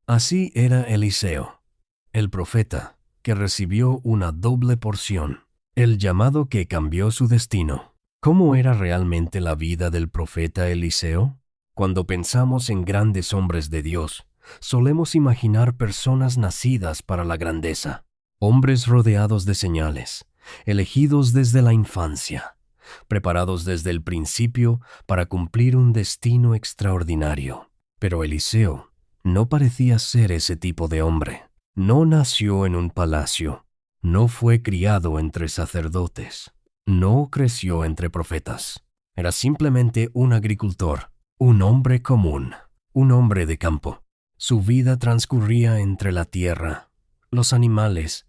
Así era Eliseo, el profeta, que recibió una doble porción, el llamado que cambió su destino. ¿Cómo era realmente la vida del profeta Eliseo? Cuando pensamos en grandes hombres de Dios, solemos imaginar personas nacidas para la grandeza, hombres rodeados de señales, elegidos desde la infancia, preparados desde el principio para cumplir un destino extraordinario. Pero Eliseo no parecía ser ese tipo de hombre. No nació en un palacio, no fue criado entre sacerdotes, no creció entre profetas. Era simplemente un agricultor, un hombre común, un hombre de campo. Su vida transcurría entre la tierra, los animales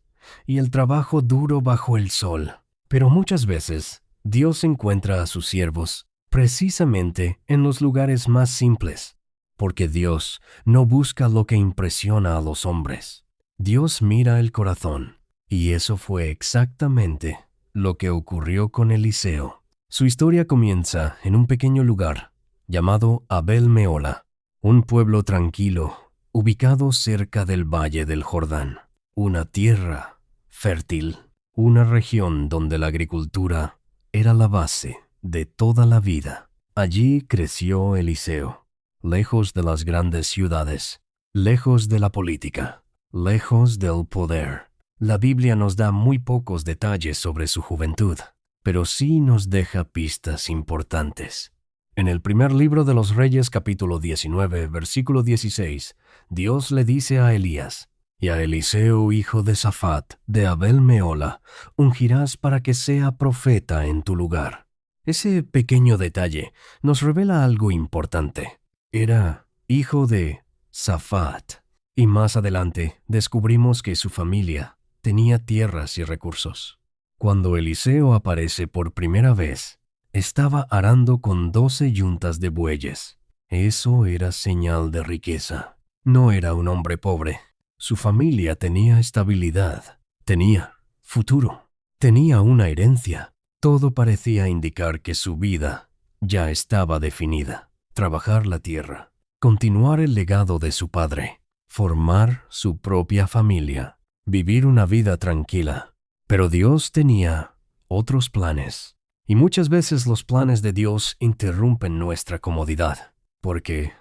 y el trabajo duro bajo el sol. Pero muchas veces Dios encuentra a sus siervos precisamente en los lugares más simples, porque Dios no busca lo que impresiona a los hombres. Dios mira el corazón, y eso fue exactamente lo que ocurrió con Eliseo. Su historia comienza en un pequeño lugar llamado Abel Mehola, un pueblo tranquilo ubicado cerca del valle del Jordán, una tierra fértil, una región donde la agricultura era la base de toda la vida. Allí creció Eliseo, lejos de las grandes ciudades, lejos de la política, lejos del poder. La Biblia nos da muy pocos detalles sobre su juventud, pero sí nos deja pistas importantes. En el primer libro de los Reyes, capítulo 19, versículo 16, Dios le dice a Elías: «Y a Eliseo, hijo de Safat, de Abel Mehola, ungirás para que sea profeta en tu lugar». Ese pequeño detalle nos revela algo importante. Era hijo de Safat, y más adelante descubrimos que su familia tenía tierras y recursos. Cuando Eliseo aparece por primera vez, estaba arando con 12 yuntas de bueyes. Eso era señal de riqueza. No era un hombre pobre. Su familia tenía estabilidad, tenía futuro, tenía una herencia. Todo parecía indicar que su vida ya estaba definida. Trabajar la tierra, continuar el legado de su padre, formar su propia familia, vivir una vida tranquila. Pero Dios tenía otros planes. Y muchas veces los planes de Dios interrumpen nuestra comodidad, porque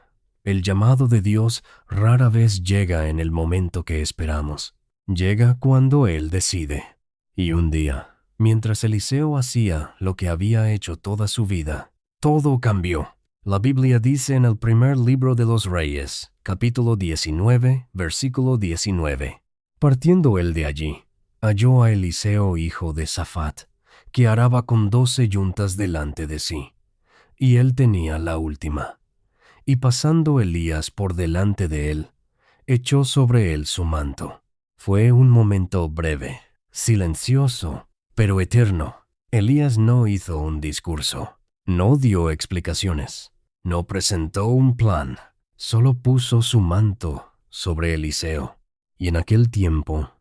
el llamado de Dios rara vez llega en el momento que esperamos. Llega cuando Él decide. Y un día, mientras Eliseo hacía lo que había hecho toda su vida, todo cambió. La Biblia dice en el primer libro de los Reyes, capítulo 19, versículo 19. Partiendo él de allí, halló a Eliseo hijo de Safat, que araba con 12 yuntas delante de sí, y él tenía la última. Y pasando Elías por delante de él, echó sobre él su manto. Fue un momento breve, silencioso, pero eterno. Elías no hizo un discurso, no dio explicaciones, no presentó un plan, solo puso su manto sobre Eliseo. Y en aquel tiempo,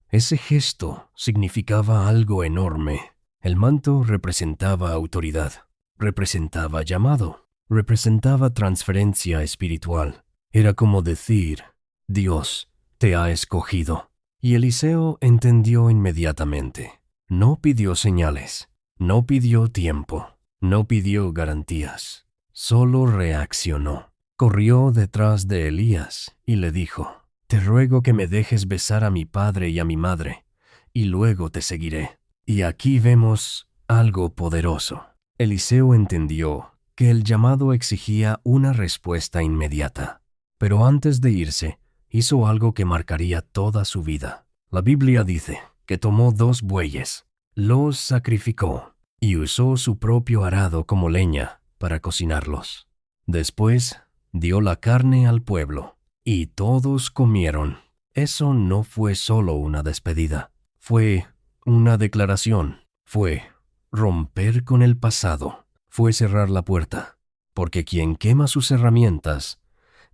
ese gesto significaba algo enorme. El manto representaba autoridad, representaba llamado, representaba transferencia espiritual. Era como decir: Dios te ha escogido. Y Eliseo entendió inmediatamente. No pidió señales, no pidió tiempo, no pidió garantías. Solo reaccionó. Corrió detrás de Elías y le dijo: «Te ruego que me dejes besar a mi padre y a mi madre, y luego te seguiré». Y aquí vemos algo poderoso. Eliseo entendió que el llamado exigía una respuesta inmediata. Pero antes de irse, hizo algo que marcaría toda su vida. La Biblia dice que tomó 2 bueyes, los sacrificó y usó su propio arado como leña para cocinarlos. Después dio la carne al pueblo y todos comieron. Eso no fue solo una despedida, fue una declaración, fue romper con el pasado, fue cerrar la puerta, porque quien quema sus herramientas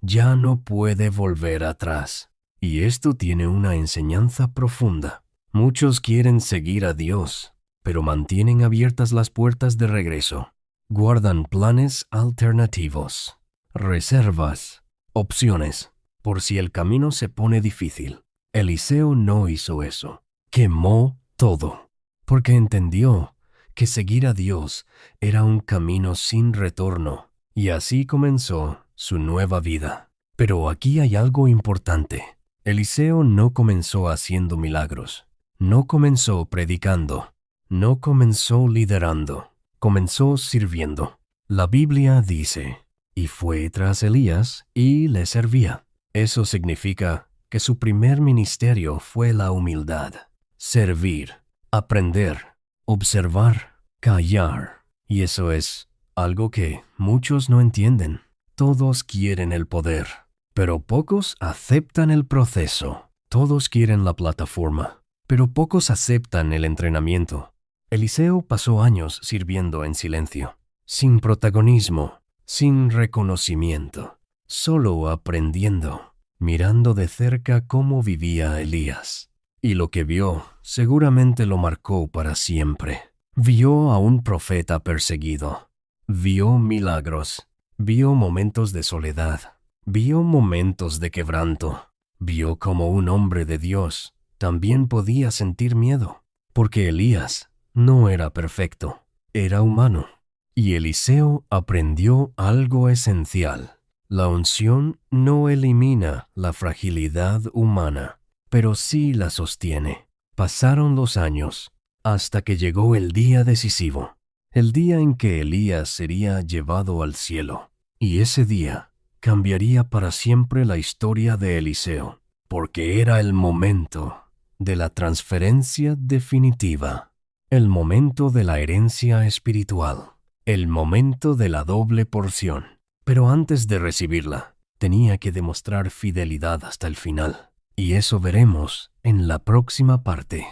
ya no puede volver atrás. Y esto tiene una enseñanza profunda. Muchos quieren seguir a Dios, pero mantienen abiertas las puertas de regreso. Guardan planes alternativos, reservas, opciones, por si el camino se pone difícil. Eliseo no hizo eso. Quemó todo, porque entendió que seguir a Dios era un camino sin retorno, y así comenzó su nueva vida. Pero aquí hay algo importante. Eliseo no comenzó haciendo milagros, no comenzó predicando, no comenzó liderando, comenzó sirviendo. La Biblia dice, y fue tras Elías y le servía. Eso significa que su primer ministerio fue la humildad, servir, aprender, observar, callar. Y eso es algo que muchos no entienden. Todos quieren el poder, pero pocos aceptan el proceso. Todos quieren la plataforma, pero pocos aceptan el entrenamiento. Eliseo pasó años sirviendo en silencio, sin protagonismo, sin reconocimiento, solo aprendiendo, mirando de cerca cómo vivía Elías. Y lo que vio seguramente lo marcó para siempre. Vio a un profeta perseguido, vio milagros, vio momentos de soledad, vio momentos de quebranto, vio cómo un hombre de Dios también podía sentir miedo, porque Elías no era perfecto, era humano. Y Eliseo aprendió algo esencial. La unción no elimina la fragilidad humana, pero sí la sostiene. Pasaron los años hasta que llegó el día decisivo, el día en que Elías sería llevado al cielo. Y ese día cambiaría para siempre la historia de Eliseo, porque era el momento de la transferencia definitiva, el momento de la herencia espiritual, el momento de la doble porción. Pero antes de recibirla, tenía que demostrar fidelidad hasta el final. Y eso veremos en la próxima parte.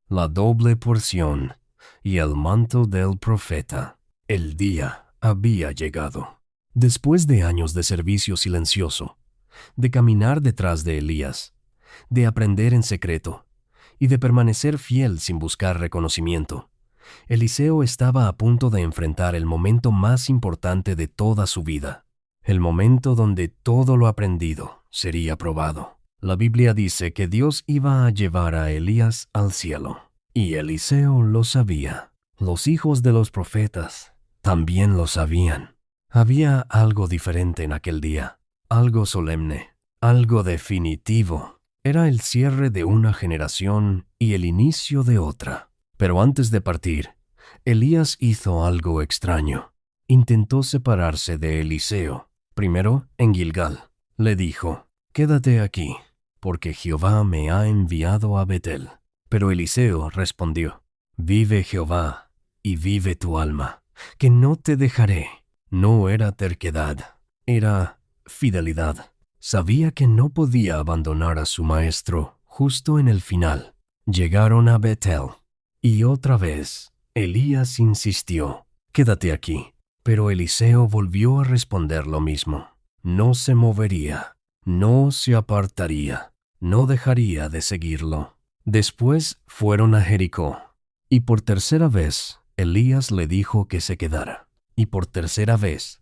La doble porción y el manto del profeta. El día había llegado. Después de años de servicio silencioso, de caminar detrás de Elías, de aprender en secreto y de permanecer fiel sin buscar reconocimiento, Eliseo estaba a punto de enfrentar el momento más importante de toda su vida. El momento donde todo lo aprendido sería probado. La Biblia dice que Dios iba a llevar a Elías al cielo. Y Eliseo lo sabía. Los hijos de los profetas también lo sabían. Había algo diferente en aquel día, algo solemne, algo definitivo. Era el cierre de una generación y el inicio de otra. Pero antes de partir, Elías hizo algo extraño. Intentó separarse de Eliseo. Primero, en Gilgal, le dijo, «Quédate aquí, porque Jehová me ha enviado a Betel». Pero Eliseo respondió, «Vive Jehová, y vive tu alma, que no te dejaré». No era terquedad, era fidelidad. Sabía que no podía abandonar a su maestro justo en el final. Llegaron a Betel, y otra vez Elías insistió, «Quédate aquí». Pero Eliseo volvió a responder lo mismo. No se movería, no se apartaría, no dejaría de seguirlo. Después fueron a Jericó, y por tercera vez Elías le dijo que se quedara. Y por tercera vez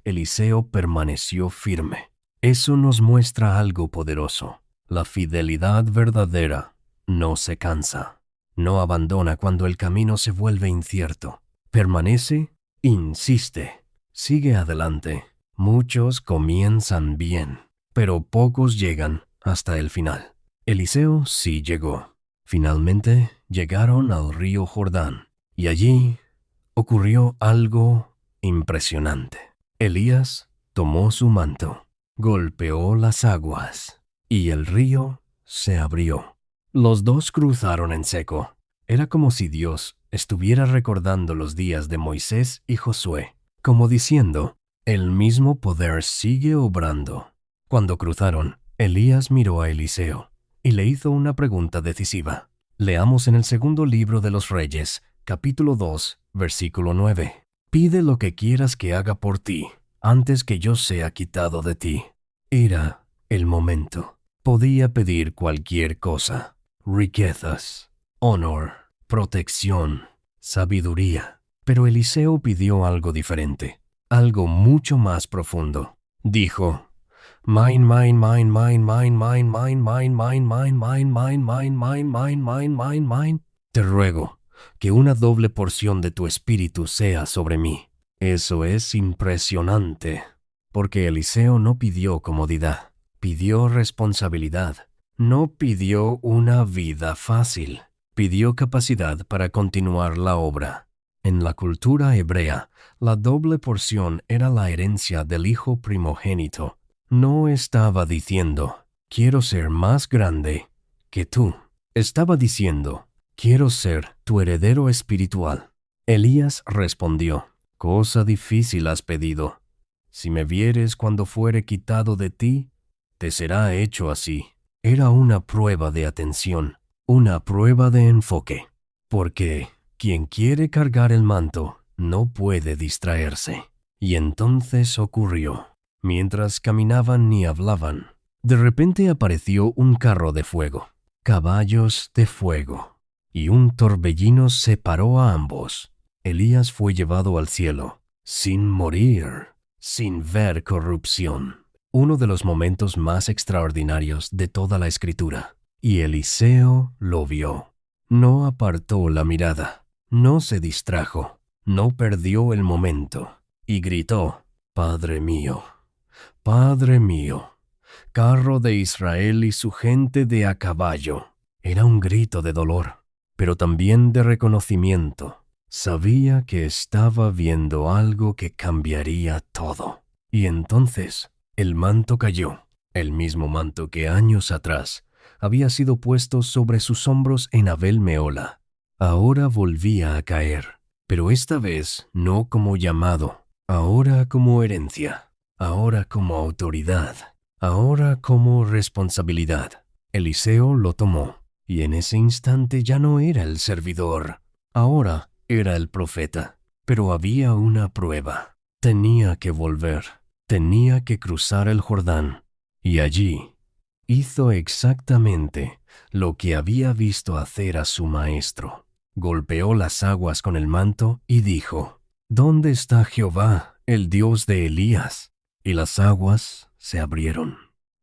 Eliseo permaneció firme. Eso nos muestra algo poderoso. La fidelidad verdadera no se cansa, no abandona cuando el camino se vuelve incierto. Permanece. Insiste, sigue adelante. Muchos comienzan bien, pero pocos llegan hasta el final. Eliseo sí llegó. Finalmente llegaron al río Jordán, y allí ocurrió algo impresionante. Elías tomó su manto, golpeó las aguas, y el río se abrió. Los dos cruzaron en seco. Era como si Dios estuviera recordando los días de Moisés y Josué, como diciendo, el mismo poder sigue obrando. Cuando cruzaron, Elías miró a Eliseo y le hizo una pregunta decisiva. Leamos en el segundo libro de los Reyes, capítulo 2, versículo 9. «Pide lo que quieras que haga por ti, antes que yo sea quitado de ti». Era el momento. Podía pedir cualquier cosa: riquezas, honor, protección, sabiduría. Pero Eliseo pidió algo diferente, algo mucho más profundo. Dijo, Mine, mine, mine, mine, mine, mine, mine, mine, mine, mine, mine, mine, mine, mine, mine, mine, mine, mine. Te ruego que una doble porción de tu espíritu sea sobre mí. Eso es impresionante, porque Eliseo no pidió comodidad, pidió responsabilidad, no pidió una vida fácil, pidió capacidad para continuar la obra. En la cultura hebrea, la doble porción era la herencia del hijo primogénito. No estaba diciendo, quiero ser más grande que tú. Estaba diciendo, quiero ser tu heredero espiritual. Elías respondió, cosa difícil has pedido. Si me vieres cuando fuere quitado de ti, te será hecho así. Era una prueba de atención, una prueba de enfoque, porque quien quiere cargar el manto no puede distraerse. Y entonces ocurrió. Mientras caminaban y hablaban, de repente apareció un carro de fuego, caballos de fuego, y un torbellino separó a ambos. Elías fue llevado al cielo, sin morir, sin ver corrupción. Uno de los momentos más extraordinarios de toda la Escritura. Y Eliseo lo vio. No apartó la mirada, no se distrajo, no perdió el momento, y gritó, Padre mío, carro de Israel y su gente de a caballo. Era un grito de dolor, pero también de reconocimiento. Sabía que estaba viendo algo que cambiaría todo. Y entonces el manto cayó, el mismo manto que años atrás había sido puesto sobre sus hombros en Abel Mehola. Ahora volvía a caer, pero esta vez no como llamado, ahora como herencia. Ahora como autoridad, ahora como responsabilidad. Eliseo lo tomó, y en ese instante ya no era el servidor, ahora era el profeta. Pero había una prueba. Tenía que volver, tenía que cruzar el Jordán, y allí hizo exactamente lo que había visto hacer a su maestro. Golpeó las aguas con el manto y dijo, ¿Dónde está Jehová, el Dios de Elías? Y las aguas se abrieron.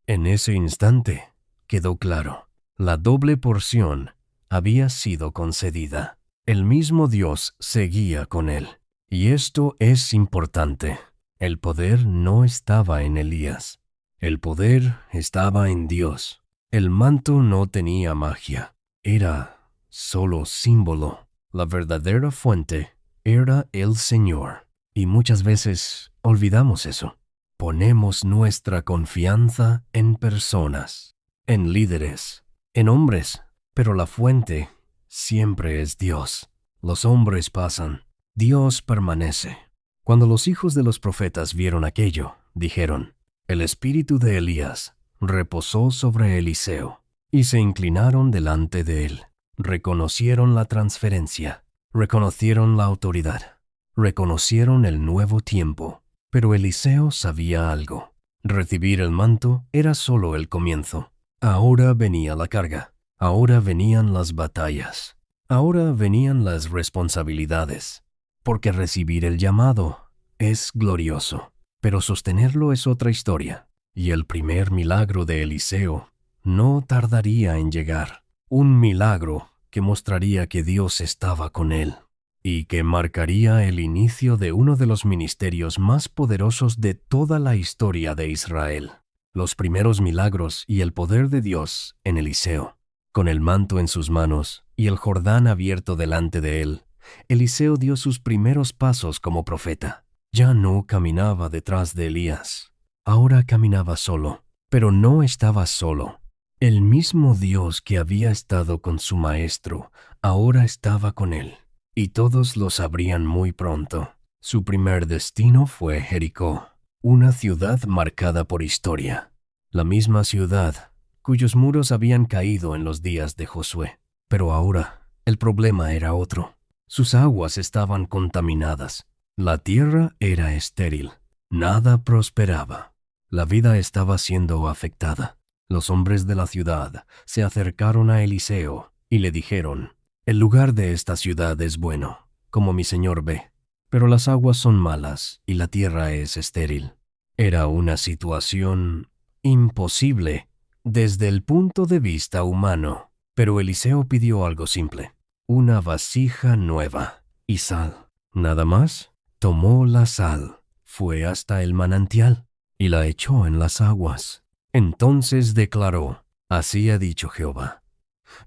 En ese instante quedó claro, la doble porción había sido concedida. El mismo Dios seguía con él. Y esto es importante. El poder no estaba en Elías. El poder estaba en Dios. El manto no tenía magia. Era solo símbolo. La verdadera fuente era el Señor. Y muchas veces olvidamos eso. Ponemos nuestra confianza en personas, en líderes, en hombres, pero la fuente siempre es Dios. Los hombres pasan, Dios permanece. Cuando los hijos de los profetas vieron aquello, dijeron, el espíritu de Elías reposó sobre Eliseo, y se inclinaron delante de él. Reconocieron la transferencia, reconocieron la autoridad, reconocieron el nuevo tiempo. Pero Eliseo sabía algo. Recibir el manto era solo el comienzo. Ahora venía la carga. Ahora venían las batallas. Ahora venían las responsabilidades. Porque recibir el llamado es glorioso, pero sostenerlo es otra historia. Y el primer milagro de Eliseo no tardaría en llegar. Un milagro que mostraría que Dios estaba con él, y que marcaría el inicio de uno de los ministerios más poderosos de toda la historia de Israel. Los primeros milagros y el poder de Dios en Eliseo. Con el manto en sus manos y el Jordán abierto delante de él, Eliseo dio sus primeros pasos como profeta. Ya no caminaba detrás de Elías. Ahora caminaba solo, pero no estaba solo. El mismo Dios que había estado con su maestro, ahora estaba con él. Y todos lo sabrían muy pronto. Su primer destino fue Jericó, una ciudad marcada por historia. La misma ciudad cuyos muros habían caído en los días de Josué. Pero ahora el problema era otro. Sus aguas estaban contaminadas. La tierra era estéril. Nada prosperaba. La vida estaba siendo afectada. Los hombres de la ciudad se acercaron a Eliseo y le dijeron, el lugar de esta ciudad es bueno, como mi señor ve, pero las aguas son malas y la tierra es estéril. Era una situación imposible desde el punto de vista humano. Pero Eliseo pidió algo simple: una vasija nueva y sal. Nada más. Tomó la sal, fue hasta el manantial y la echó en las aguas. Entonces declaró: así ha dicho Jehová,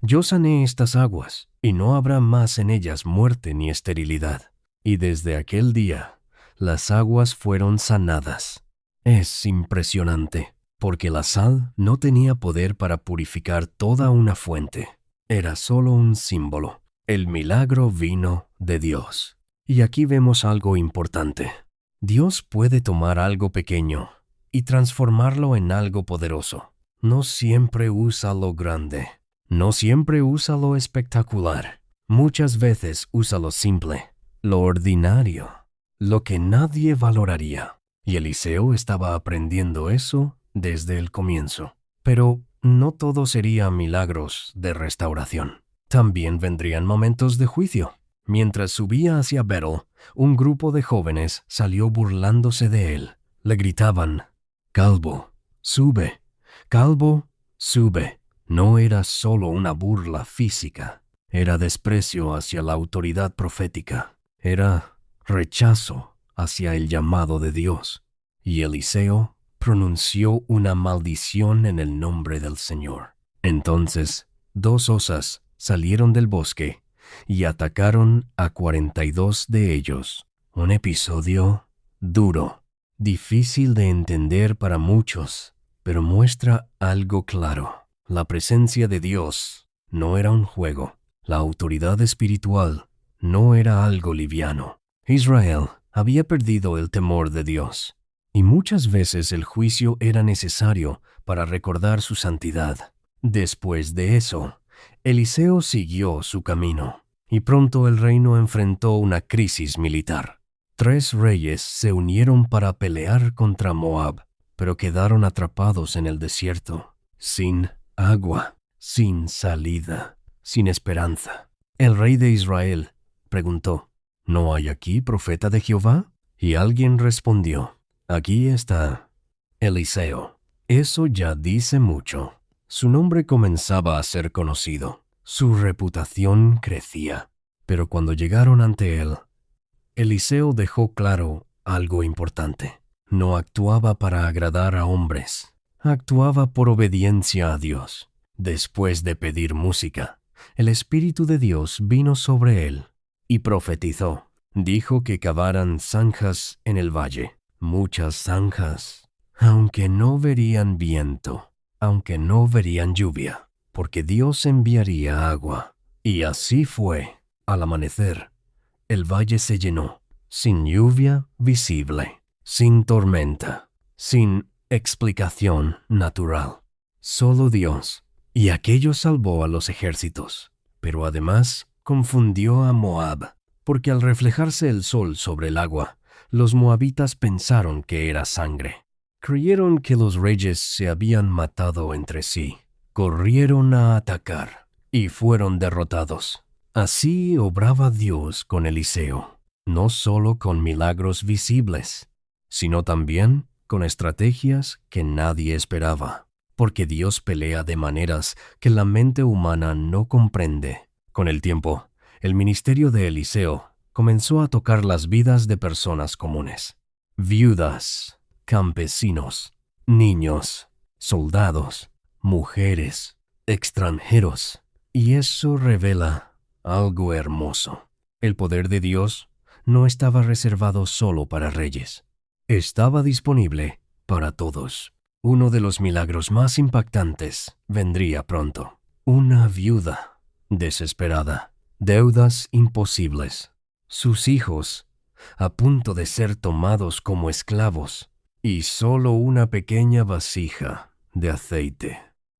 yo sané estas aguas, y no habrá más en ellas muerte ni esterilidad. Y desde aquel día, las aguas fueron sanadas. Es impresionante, porque la sal no tenía poder para purificar toda una fuente. Era solo un símbolo. El milagro vino de Dios. Y aquí vemos algo importante. Dios puede tomar algo pequeño y transformarlo en algo poderoso. No siempre usa lo grande. No siempre usa lo espectacular. Muchas veces usa lo simple, lo ordinario, lo que nadie valoraría. Y Eliseo estaba aprendiendo eso desde el comienzo. Pero no todo sería milagros de restauración. También vendrían momentos de juicio. Mientras subía hacia Betel, un grupo de jóvenes salió burlándose de él. Le gritaban: «Calvo, sube, calvo, sube». No era solo una burla física, era desprecio hacia la autoridad profética, era rechazo hacia el llamado de Dios. Y Eliseo pronunció una maldición en el nombre del Señor. Entonces, 2 osas salieron del bosque y atacaron a 42 de ellos. Un episodio duro, difícil de entender para muchos, pero muestra algo claro. La presencia de Dios no era un juego. La autoridad espiritual no era algo liviano. Israel había perdido el temor de Dios, y muchas veces el juicio era necesario para recordar su santidad. Después de eso, Eliseo siguió su camino, y pronto el reino enfrentó una crisis militar. 3 reyes se unieron para pelear contra Moab, pero quedaron atrapados en el desierto, sin agua, sin salida, sin esperanza. El rey de Israel preguntó: ¿no hay aquí profeta de Jehová? Y alguien respondió: aquí está Eliseo. Eso ya dice mucho. Su nombre comenzaba a ser conocido. Su reputación crecía. Pero cuando llegaron ante él, Eliseo dejó claro algo importante. No actuaba para agradar a hombres. Actuaba por obediencia a Dios. Después de pedir música, el Espíritu de Dios vino sobre él y profetizó. Dijo que cavaran zanjas en el valle, muchas zanjas, aunque no verían viento, aunque no verían lluvia, porque Dios enviaría agua. Y así fue. Al amanecer, el valle se llenó, sin lluvia visible, sin tormenta, sin explicación natural. Solo Dios. Y aquello salvó a los ejércitos. Pero además confundió a Moab, porque al reflejarse el sol sobre el agua, los moabitas pensaron que era sangre. Creyeron que los reyes se habían matado entre sí. Corrieron a atacar y fueron derrotados. Así obraba Dios con Eliseo, no solo con milagros visibles, sino también con estrategias que nadie esperaba, porque Dios pelea de maneras que la mente humana no comprende. Con el tiempo, el ministerio de Eliseo comenzó a tocar las vidas de personas comunes: viudas, campesinos, niños, soldados, mujeres, extranjeros. Y eso revela algo hermoso. El poder de Dios no estaba reservado solo para reyes. Estaba disponible para todos. Uno de los milagros más impactantes vendría pronto. Una viuda desesperada, deudas imposibles, sus hijos a punto de ser tomados como esclavos, y solo una pequeña vasija de aceite.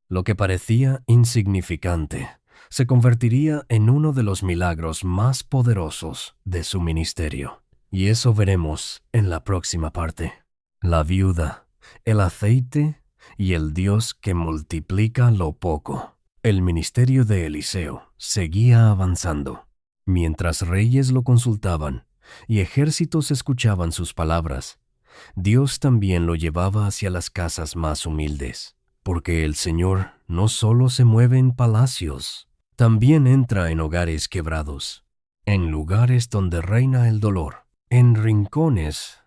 Lo que parecía insignificante se convertiría en uno de los milagros más poderosos de su ministerio. Y eso veremos en la próxima parte. La viuda, el aceite y el Dios que multiplica lo poco. El ministerio de Eliseo seguía avanzando. Mientras reyes lo consultaban y ejércitos escuchaban sus palabras, Dios también lo llevaba hacia las casas más humildes, porque el Señor no solo se mueve en palacios, también entra en hogares quebrados, en lugares donde reina el dolor, en rincones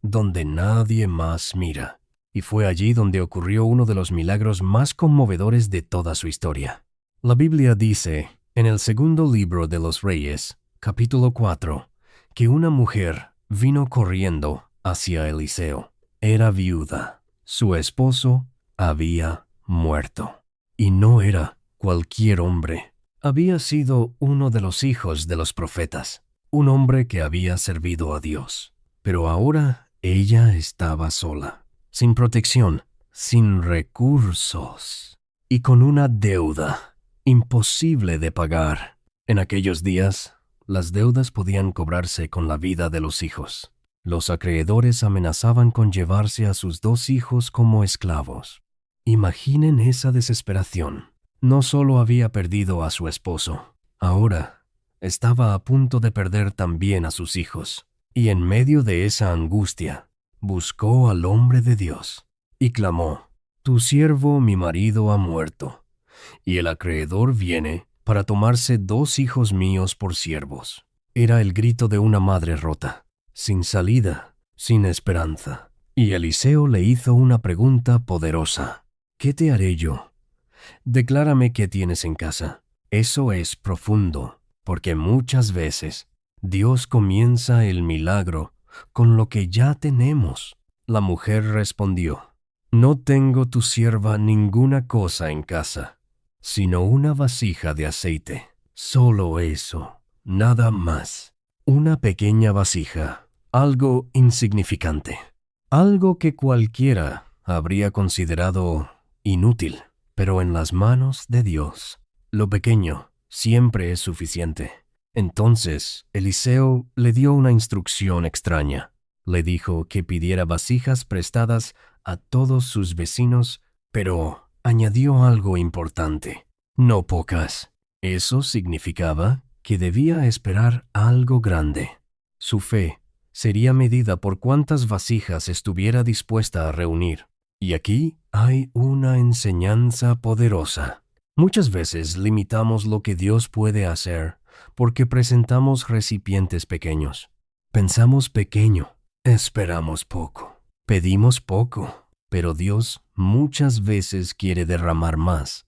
donde nadie más mira. Y fue allí donde ocurrió uno de los milagros más conmovedores de toda su historia. La Biblia dice, en el segundo libro de los Reyes, capítulo 4, que una mujer vino corriendo hacia Eliseo. Era viuda. Su esposo había muerto. Y no era cualquier hombre. Había sido uno de los hijos de los profetas, un hombre que había servido a Dios. Pero ahora ella estaba sola, sin protección, sin recursos y con una deuda imposible de pagar. En aquellos días, las deudas podían cobrarse con la vida de los hijos. Los acreedores amenazaban con llevarse a sus 2 hijos como esclavos. Imaginen esa desesperación. No solo había perdido a su esposo, ahora estaba a punto de perder también a sus hijos. Y en medio de esa angustia, buscó al hombre de Dios y clamó: «Tu siervo, mi marido, ha muerto, y el acreedor viene para tomarse 2 hijos míos por siervos». Era el grito de una madre rota, sin salida, sin esperanza. Y Eliseo le hizo una pregunta poderosa: «¿Qué te haré yo? Declárame qué tienes en casa». Eso es profundo, porque muchas veces Dios comienza el milagro con lo que ya tenemos. La mujer respondió: «No tengo, tu sierva, ninguna cosa en casa, sino una vasija de aceite. Solo eso, nada más. Una pequeña vasija, algo insignificante, algo que cualquiera habría considerado inútil, pero en las manos de Dios, lo pequeño siempre es suficiente». Entonces Eliseo le dio una instrucción extraña. Le dijo que pidiera vasijas prestadas a todos sus vecinos, pero añadió algo importante: no pocas. Eso significaba que debía esperar algo grande. Su fe sería medida por cuántas vasijas estuviera dispuesta a reunir. Y aquí hay una enseñanza poderosa. Muchas veces limitamos lo que Dios puede hacer porque presentamos recipientes pequeños. Pensamos pequeño, esperamos poco, pedimos poco, pero Dios muchas veces quiere derramar más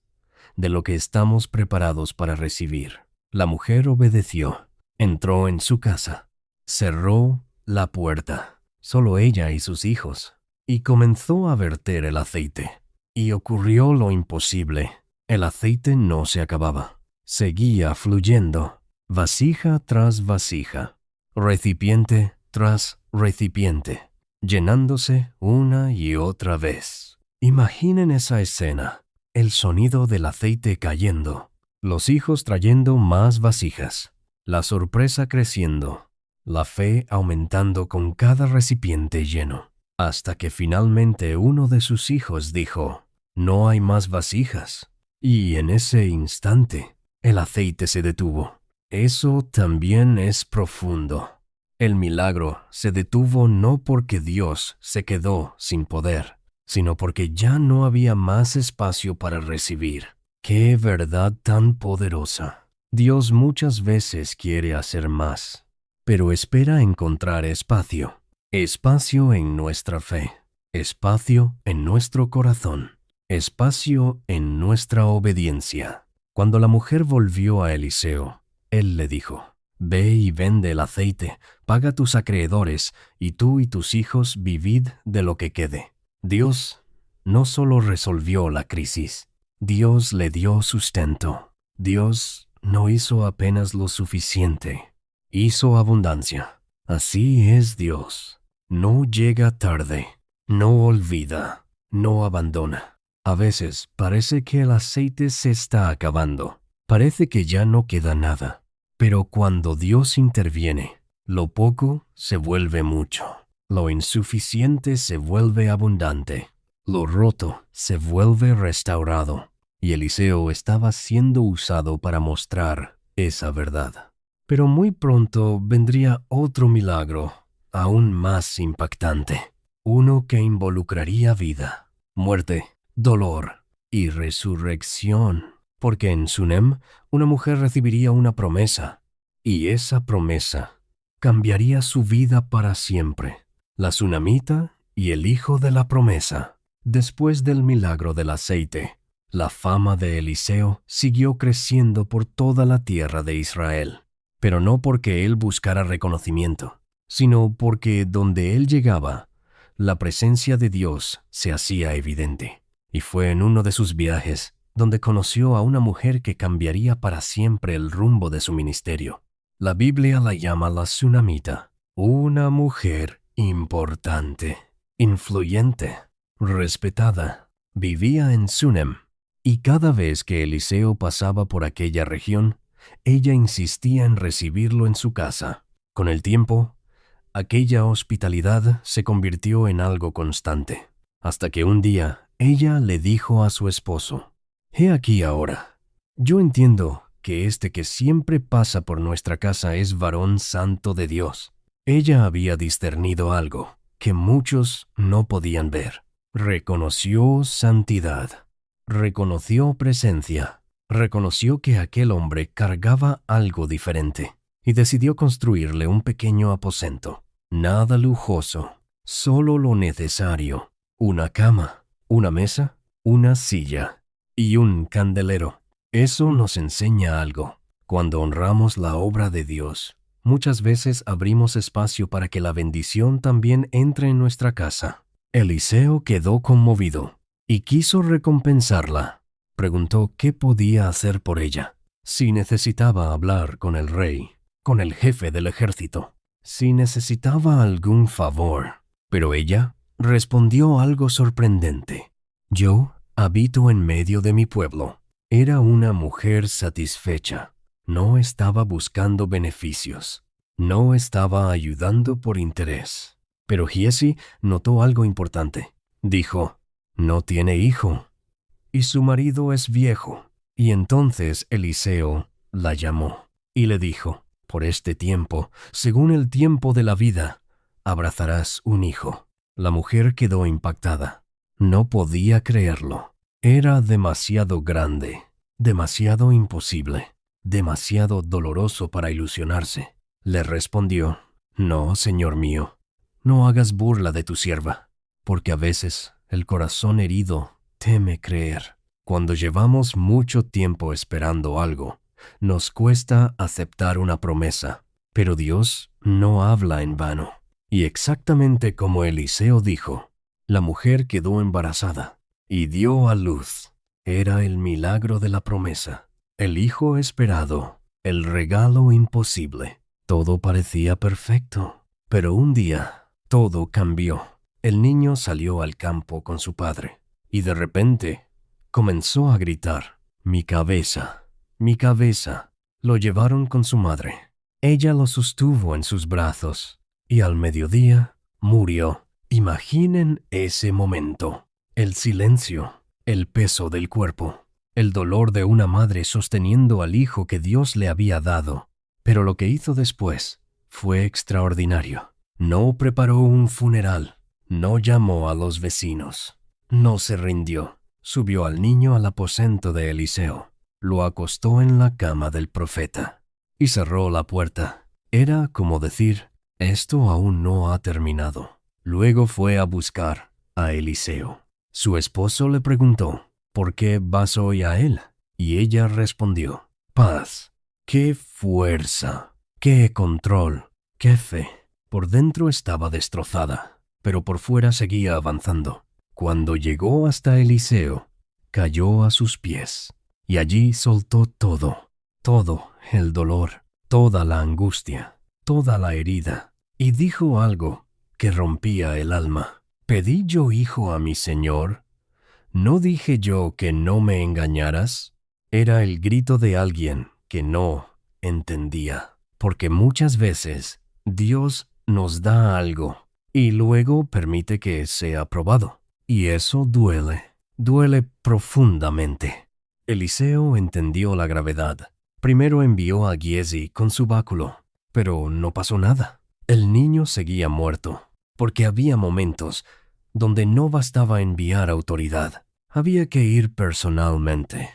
de lo que estamos preparados para recibir. La mujer obedeció, entró en su casa, cerró la puerta, solo ella y sus hijos, y comenzó a verter el aceite. Y ocurrió lo imposible. El aceite no se acababa. Seguía fluyendo, vasija tras vasija, recipiente tras recipiente, llenándose una y otra vez. Imaginen esa escena, el sonido del aceite cayendo, los hijos trayendo más vasijas, la sorpresa creciendo, la fe aumentando con cada recipiente lleno, hasta que finalmente uno de sus hijos dijo: «No hay más vasijas». Y en ese instante, el aceite se detuvo. Eso también es profundo. El milagro se detuvo no porque Dios se quedó sin poder, sino porque ya no había más espacio para recibir. ¡Qué verdad tan poderosa! Dios muchas veces quiere hacer más, pero espera encontrar espacio. Espacio en nuestra fe, espacio en nuestro corazón, espacio en nuestra obediencia. Cuando la mujer volvió a Eliseo, él le dijo: «Ve y vende el aceite, paga tus acreedores, y tú y tus hijos vivid de lo que quede». Dios no solo resolvió la crisis, Dios le dio sustento. Dios no hizo apenas lo suficiente, hizo abundancia. Así es Dios. No llega tarde, no olvida, no abandona. A veces parece que el aceite se está acabando. Parece que ya no queda nada. Pero cuando Dios interviene, lo poco se vuelve mucho. Lo insuficiente se vuelve abundante. Lo roto se vuelve restaurado. Y Eliseo estaba siendo usado para mostrar esa verdad. Pero muy pronto vendría otro milagro, aún más impactante. uno que involucraría vida, muerte, dolor y resurrección, porque en Sunem una mujer recibiría una promesa, y esa promesa cambiaría su vida para siempre. La sunamita y el hijo de la promesa. Después del milagro del aceite, la fama de Eliseo siguió creciendo por toda la tierra de Israel, pero no porque él buscara reconocimiento, sino porque donde él llegaba, la presencia de Dios se hacía evidente. Y fue en uno de sus viajes donde conoció a una mujer que cambiaría para siempre el rumbo de su ministerio. La Biblia la llama la sunamita, una mujer importante, influyente, respetada. Vivía en Sunem, y cada vez que Eliseo pasaba por aquella región, ella insistía en recibirlo en su casa. Con el tiempo, aquella hospitalidad se convirtió en algo constante, hasta que un día ella le dijo a su esposo: «He aquí ahora, yo entiendo que este que siempre pasa por nuestra casa es varón santo de Dios». Ella había discernido algo que muchos no podían ver. Reconoció santidad, reconoció presencia, reconoció que aquel hombre cargaba algo diferente y decidió construirle un pequeño aposento. Nada lujoso, solo lo necesario: una cama, una mesa, una silla y un candelero. Eso nos enseña algo. Cuando honramos la obra de Dios, muchas veces abrimos espacio para que la bendición también entre en nuestra casa. Eliseo quedó conmovido y quiso recompensarla. Preguntó qué podía hacer por ella. Si necesitaba hablar con el rey, con el jefe del ejército, si necesitaba algún favor. Pero ella respondió algo sorprendente: «Yo habito en medio de mi pueblo». Era una mujer satisfecha. No estaba buscando beneficios. No estaba ayudando por interés. Pero Giesi notó algo importante. Dijo: «No tiene hijo, y su marido es viejo». Y entonces Eliseo la llamó y le dijo: «Por este tiempo, según el tiempo de la vida, abrazarás un hijo». La mujer quedó impactada. No podía creerlo. Era demasiado grande, demasiado imposible, demasiado doloroso para ilusionarse. Le respondió: «No, señor mío, no hagas burla de tu sierva, porque a veces el corazón herido teme creer. Cuando llevamos mucho tiempo esperando algo, nos cuesta aceptar una promesa, pero Dios no habla en vano». Y exactamente como Eliseo dijo, la mujer quedó embarazada y dio a luz. Era el milagro de la promesa, el hijo esperado, el regalo imposible. Todo parecía perfecto, pero un día todo cambió. El niño salió al campo con su padre y de repente comenzó a gritar: «Mi cabeza, mi cabeza». Lo llevaron con su madre. Ella lo sostuvo en sus brazos y al mediodía murió. Imaginen ese momento: el silencio, el peso del cuerpo, el dolor de una madre sosteniendo al hijo que Dios le había dado. Pero lo que hizo después fue extraordinario. No preparó un funeral, no llamó a los vecinos, no se rindió. Subió al niño al aposento de Eliseo, lo acostó en la cama del profeta y cerró la puerta. Era como decir: «Esto aún no ha terminado». Luego fue a buscar a Eliseo. Su esposo le preguntó: «¿Por qué vas hoy a él?». Y ella respondió: «Paz, qué fuerza, qué control, qué fe». Por dentro estaba destrozada, pero por fuera seguía avanzando. Cuando llegó hasta Eliseo, cayó a sus pies, y allí soltó todo, todo el dolor, toda la angustia, toda la herida, y dijo algo que rompía el alma: «¿Pedí yo hijo a mi Señor? ¿No dije yo que no me engañaras?». Era el grito de alguien que no entendía, porque muchas veces Dios nos da algo y luego permite que sea probado, y eso duele, duele profundamente. Eliseo entendió la gravedad. Primero envió a Giesi con su báculo, pero no pasó nada. El niño seguía muerto. porque había momentos donde no bastaba enviar autoridad, había que ir personalmente.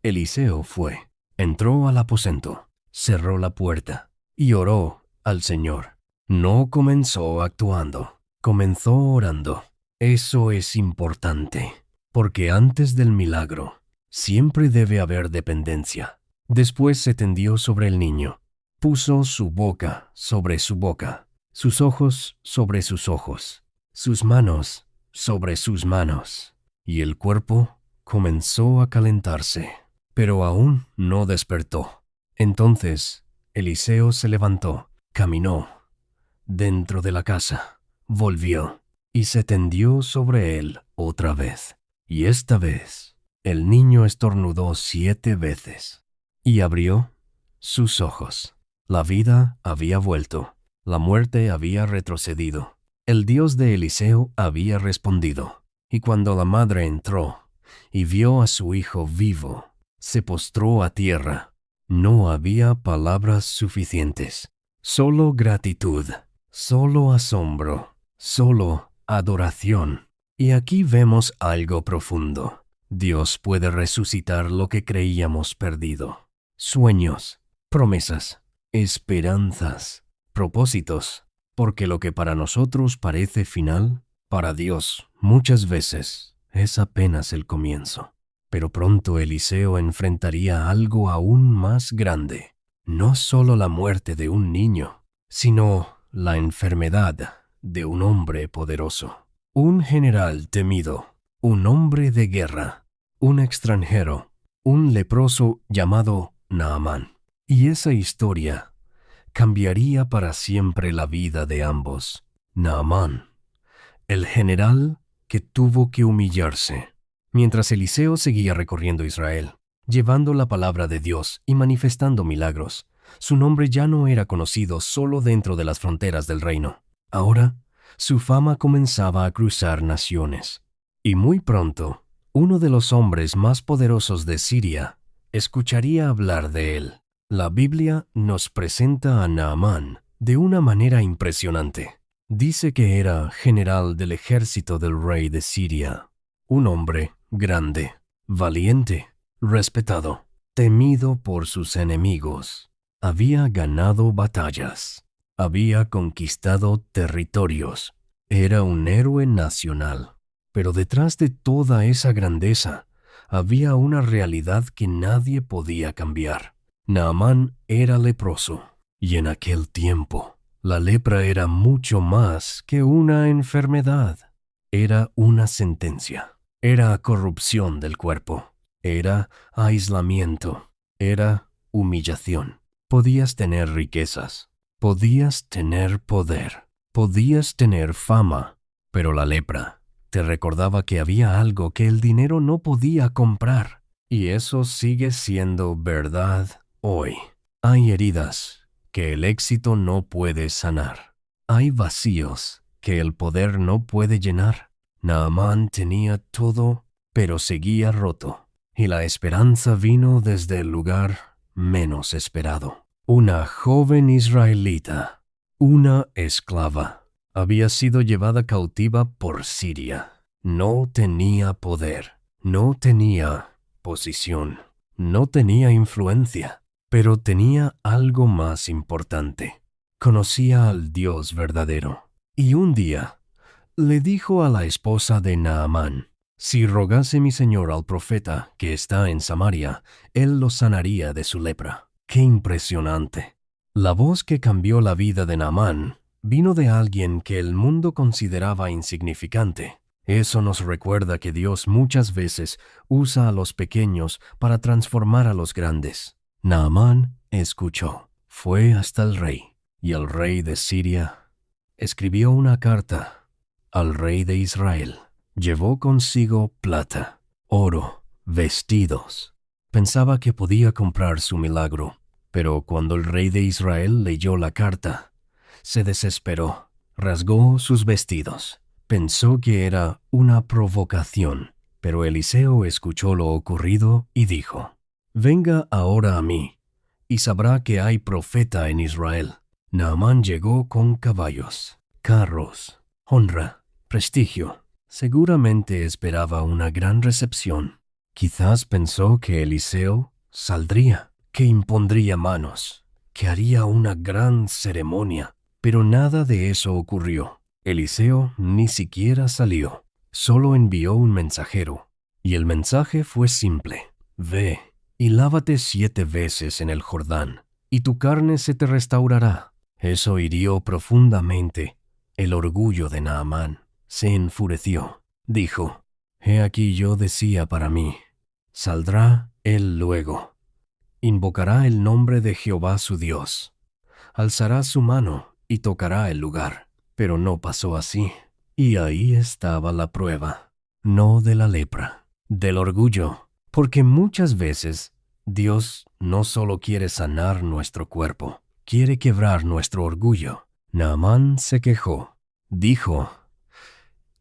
Eliseo fue, entró al aposento, cerró la puerta y oró al Señor. No comenzó actuando, comenzó orando. Eso es importante, porque antes del milagro siempre debe haber dependencia. Después se tendió sobre el niño, puso su boca sobre su boca, sus ojos sobre sus ojos, sus manos sobre sus manos, y el cuerpo comenzó a calentarse, pero aún no despertó. Entonces Eliseo se levantó, caminó dentro de la casa, volvió y se tendió sobre él otra vez. Y esta vez el niño estornudó 7 veces y abrió sus ojos. La vida había vuelto, la muerte había retrocedido. El Dios de Eliseo había respondido. Y cuando la madre entró y vio a su hijo vivo, se postró a tierra. No había palabras suficientes, solo gratitud, solo asombro, solo adoración. Y aquí vemos algo profundo. Dios puede resucitar lo que creíamos perdido. Sueños, promesas, esperanzas, propósitos, porque lo que para nosotros parece final, para Dios muchas veces es apenas el comienzo. Pero pronto Eliseo enfrentaría algo aún más grande, no solo la muerte de un niño, sino la enfermedad de un hombre poderoso, un general temido, un hombre de guerra, un extranjero, un leproso llamado Naamán. Y esa historia cambiaría para siempre la vida de ambos. Naamán, el general que tuvo que humillarse. Mientras Eliseo seguía recorriendo Israel, llevando la palabra de Dios y manifestando milagros, su nombre ya no era conocido solo dentro de las fronteras del reino. Ahora, su fama comenzaba a cruzar naciones. Y muy pronto, uno de los hombres más poderosos de Siria escucharía hablar de él. La Biblia nos presenta a Naamán de una manera impresionante. Dice que era general del ejército del rey de Siria, un hombre grande, valiente, respetado, temido por sus enemigos. Había ganado batallas, había conquistado territorios, era un héroe nacional. Pero detrás de toda esa grandeza había una realidad que nadie podía cambiar. Naamán era leproso, y en aquel tiempo la lepra era mucho más que una enfermedad. Era una sentencia, era corrupción del cuerpo, era aislamiento, era humillación. Podías tener riquezas, podías tener poder, podías tener fama, pero la lepra te recordaba que había algo que el dinero no podía comprar. Y eso sigue siendo verdad hoy. Hay heridas que el éxito no puede sanar. Hay vacíos que el poder no puede llenar. Naamán tenía todo, pero seguía roto. Y la esperanza vino desde el lugar menos esperado. Una joven israelita, una esclava, había sido llevada cautiva por Siria. No tenía poder, no tenía posición, no tenía influencia, pero tenía algo más importante. Conocía al Dios verdadero. Y un día le dijo a la esposa de Naamán: si rogase mi señor al profeta que está en Samaria, él lo sanaría de su lepra. ¡Qué impresionante! La voz que cambió la vida de Naamán vino de alguien que el mundo consideraba insignificante. Eso nos recuerda que Dios muchas veces usa a los pequeños para transformar a los grandes. Naamán escuchó, fue hasta el rey, y el rey de Siria escribió una carta al rey de Israel. Llevó consigo plata, oro, vestidos. Pensaba que podía comprar su milagro, pero cuando el rey de Israel leyó la carta, se desesperó, rasgó sus vestidos. Pensó que era una provocación, pero Eliseo escuchó lo ocurrido y dijo: venga ahora a mí, y sabrá que hay profeta en Israel. Naamán llegó con caballos, carros, honra, prestigio. Seguramente esperaba una gran recepción. Quizás pensó que Eliseo saldría, que impondría manos, que haría una gran ceremonia. Pero nada de eso ocurrió. Eliseo ni siquiera salió. Solo envió un mensajero. Y el mensaje fue simple. Ve y lávate 7 veces en el Jordán, y tu carne se te restaurará. Eso hirió profundamente el orgullo de Naamán. Se enfureció. Dijo, he aquí yo decía para mí, saldrá él luego. Invocará el nombre de Jehová su Dios. Alzará su mano y tocará el lugar. Pero no pasó así. Y ahí estaba la prueba. No de la lepra, del orgullo. Porque muchas veces Dios no solo quiere sanar nuestro cuerpo, quiere quebrar nuestro orgullo. Naamán se quejó. Dijo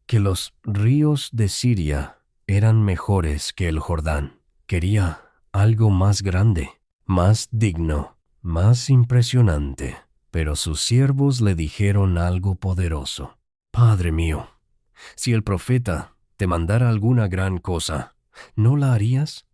que los ríos de Siria eran mejores que el Jordán. Quería algo más grande, más digno, más impresionante. Pero sus siervos le dijeron algo poderoso. Padre mío, si el profeta te mandara alguna gran cosa, ¿no la harías?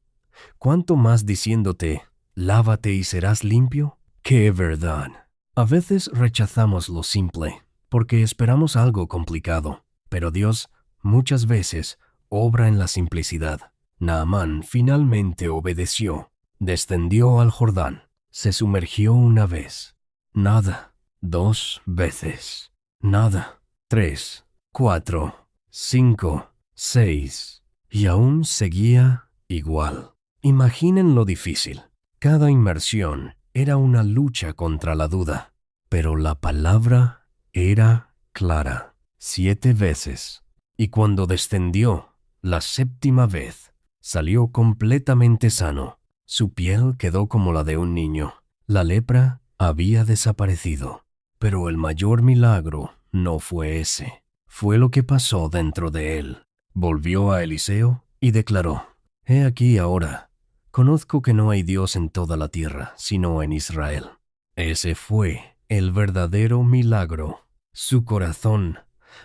¿Cuánto más diciéndote, lávate y serás limpio? ¡Qué verdad! A veces rechazamos lo simple, porque esperamos algo complicado, pero Dios muchas veces obra en la simplicidad. Naamán finalmente obedeció, descendió al Jordán, se sumergió una vez. Nada, 2 veces. Nada, 3, 4, 5, 6. Y aún seguía igual. Imaginen lo difícil. Cada inmersión era una lucha contra la duda. Pero la palabra era clara. 7 veces. Y cuando descendió, la 7ª vez, salió completamente sano. Su piel quedó como la de un niño. La lepra había desaparecido. Pero el mayor milagro no fue ese. Fue lo que pasó dentro de él. Volvió a Eliseo y declaró, he aquí ahora, conozco que no hay Dios en toda la tierra, sino en Israel. Ese fue el verdadero milagro. Su corazón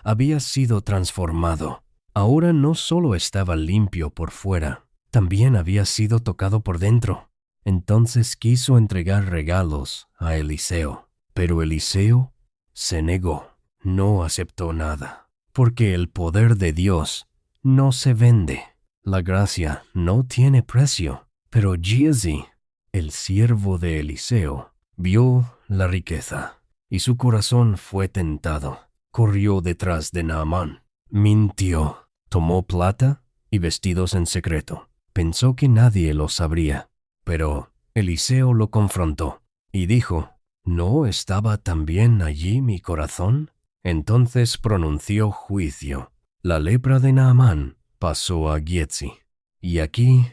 había sido transformado. Ahora no solo estaba limpio por fuera, también había sido tocado por dentro. Entonces quiso entregar regalos a Eliseo, pero Eliseo se negó, no aceptó nada, porque el poder de Dios no se vende. La gracia no tiene precio. Pero Giezi, el siervo de Eliseo, vio la riqueza, y su corazón fue tentado. Corrió detrás de Naamán, mintió, tomó plata y vestidos en secreto. Pensó que nadie lo sabría. Pero Eliseo lo confrontó y dijo, ¿no estaba también allí mi corazón? Entonces pronunció juicio. La lepra de Naamán pasó a Giezi. Y aquí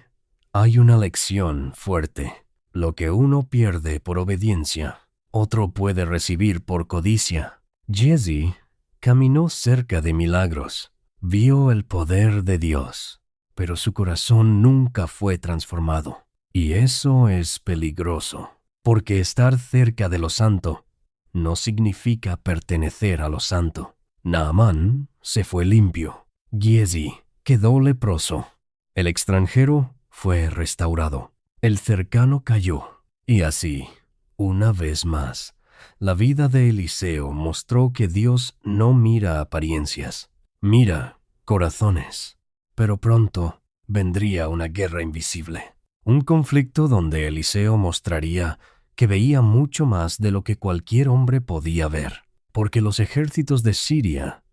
hay una lección fuerte. Lo que uno pierde por obediencia, otro puede recibir por codicia. Giezi caminó cerca de milagros, vio el poder de Dios, pero su corazón nunca fue transformado. Y eso es peligroso, porque estar cerca de lo santo no significa pertenecer a lo santo. Naamán se fue limpio. Giezi quedó leproso. El extranjero fue restaurado. El cercano cayó. Y así, una vez más, la vida de Eliseo mostró que Dios no mira apariencias, mira corazones. Pero pronto vendría una guerra invisible. Un conflicto donde Eliseo mostraría que veía mucho más de lo que cualquier hombre podía ver, porque los ejércitos de Siria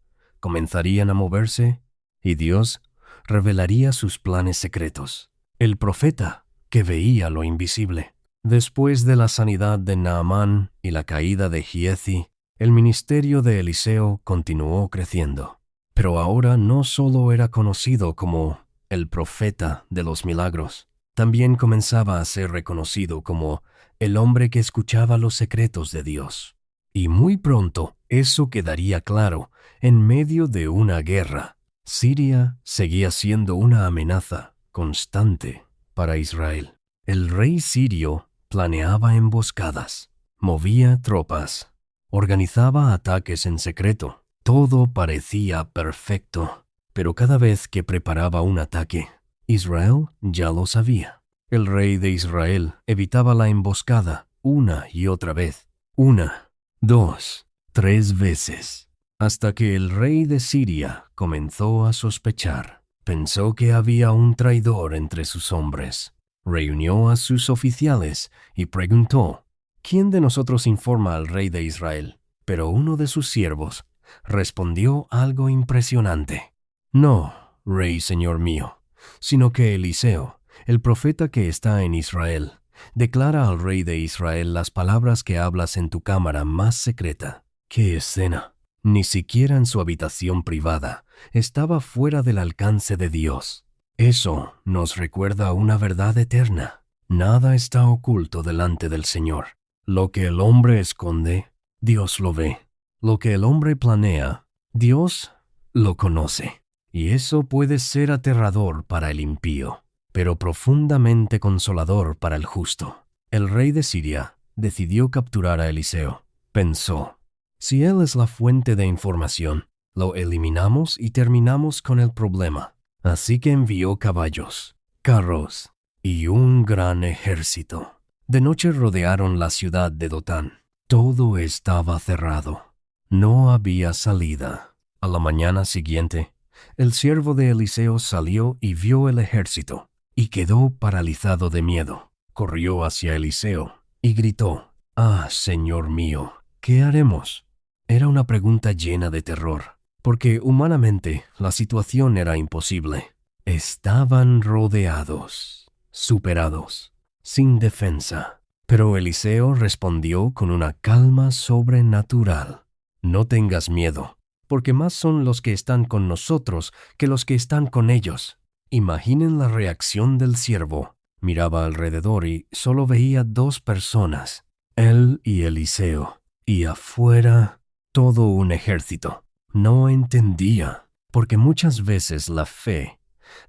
comenzarían a moverse y Dios revelaría sus planes secretos. El profeta que veía lo invisible. Después de la sanidad de Naamán y la caída de Giezi, el ministerio de Eliseo continuó creciendo. Pero ahora no solo era conocido como el profeta de los milagros, también comenzaba a ser reconocido como el hombre que escuchaba los secretos de Dios. Y muy pronto eso quedaría claro en medio de una guerra. Siria seguía siendo una amenaza constante para Israel. El rey sirio planeaba emboscadas, movía tropas, organizaba ataques en secreto, Todo parecía perfecto, pero cada vez que preparaba un ataque, Israel ya lo sabía. El rey de Israel evitaba la emboscada una y otra vez, 1, 2, 3 veces, hasta que el rey de Siria comenzó a sospechar. Pensó que había un traidor entre sus hombres. Reunió a sus oficiales y preguntó: ¿Quién de nosotros informa al rey de Israel? Pero uno de sus siervos respondió algo impresionante. No, rey señor mío, sino que Eliseo, el profeta que está en Israel, declara al rey de Israel las palabras que hablas en tu cámara más secreta. ¡Qué escena! Ni siquiera en su habitación privada estaba fuera del alcance de Dios. Eso nos recuerda una verdad eterna. Nada está oculto delante del Señor. Lo que el hombre esconde, Dios lo ve. Lo que el hombre planea, Dios lo conoce. Y eso puede ser aterrador para el impío, pero profundamente consolador para el justo. El rey de Siria decidió capturar a Eliseo. Pensó: si él es la fuente de información, lo eliminamos y terminamos con el problema. Así que envió caballos, carros y un gran ejército. De noche rodearon la ciudad de Dotán. Todo estaba cerrado. No había salida. A la mañana siguiente, el siervo de Eliseo salió y vio el ejército, y quedó paralizado de miedo. Corrió hacia Eliseo y gritó: «Ah, señor mío, ¿qué haremos?». Era una pregunta llena de terror, porque humanamente la situación era imposible. Estaban rodeados, superados, sin defensa. Pero Eliseo respondió con una calma sobrenatural: «No tengas miedo, porque más son los que están con nosotros que los que están con ellos». Imaginen la reacción del siervo. Miraba alrededor y solo veía 2 personas, él y Eliseo, y afuera todo un ejército. No entendía, porque muchas veces la fe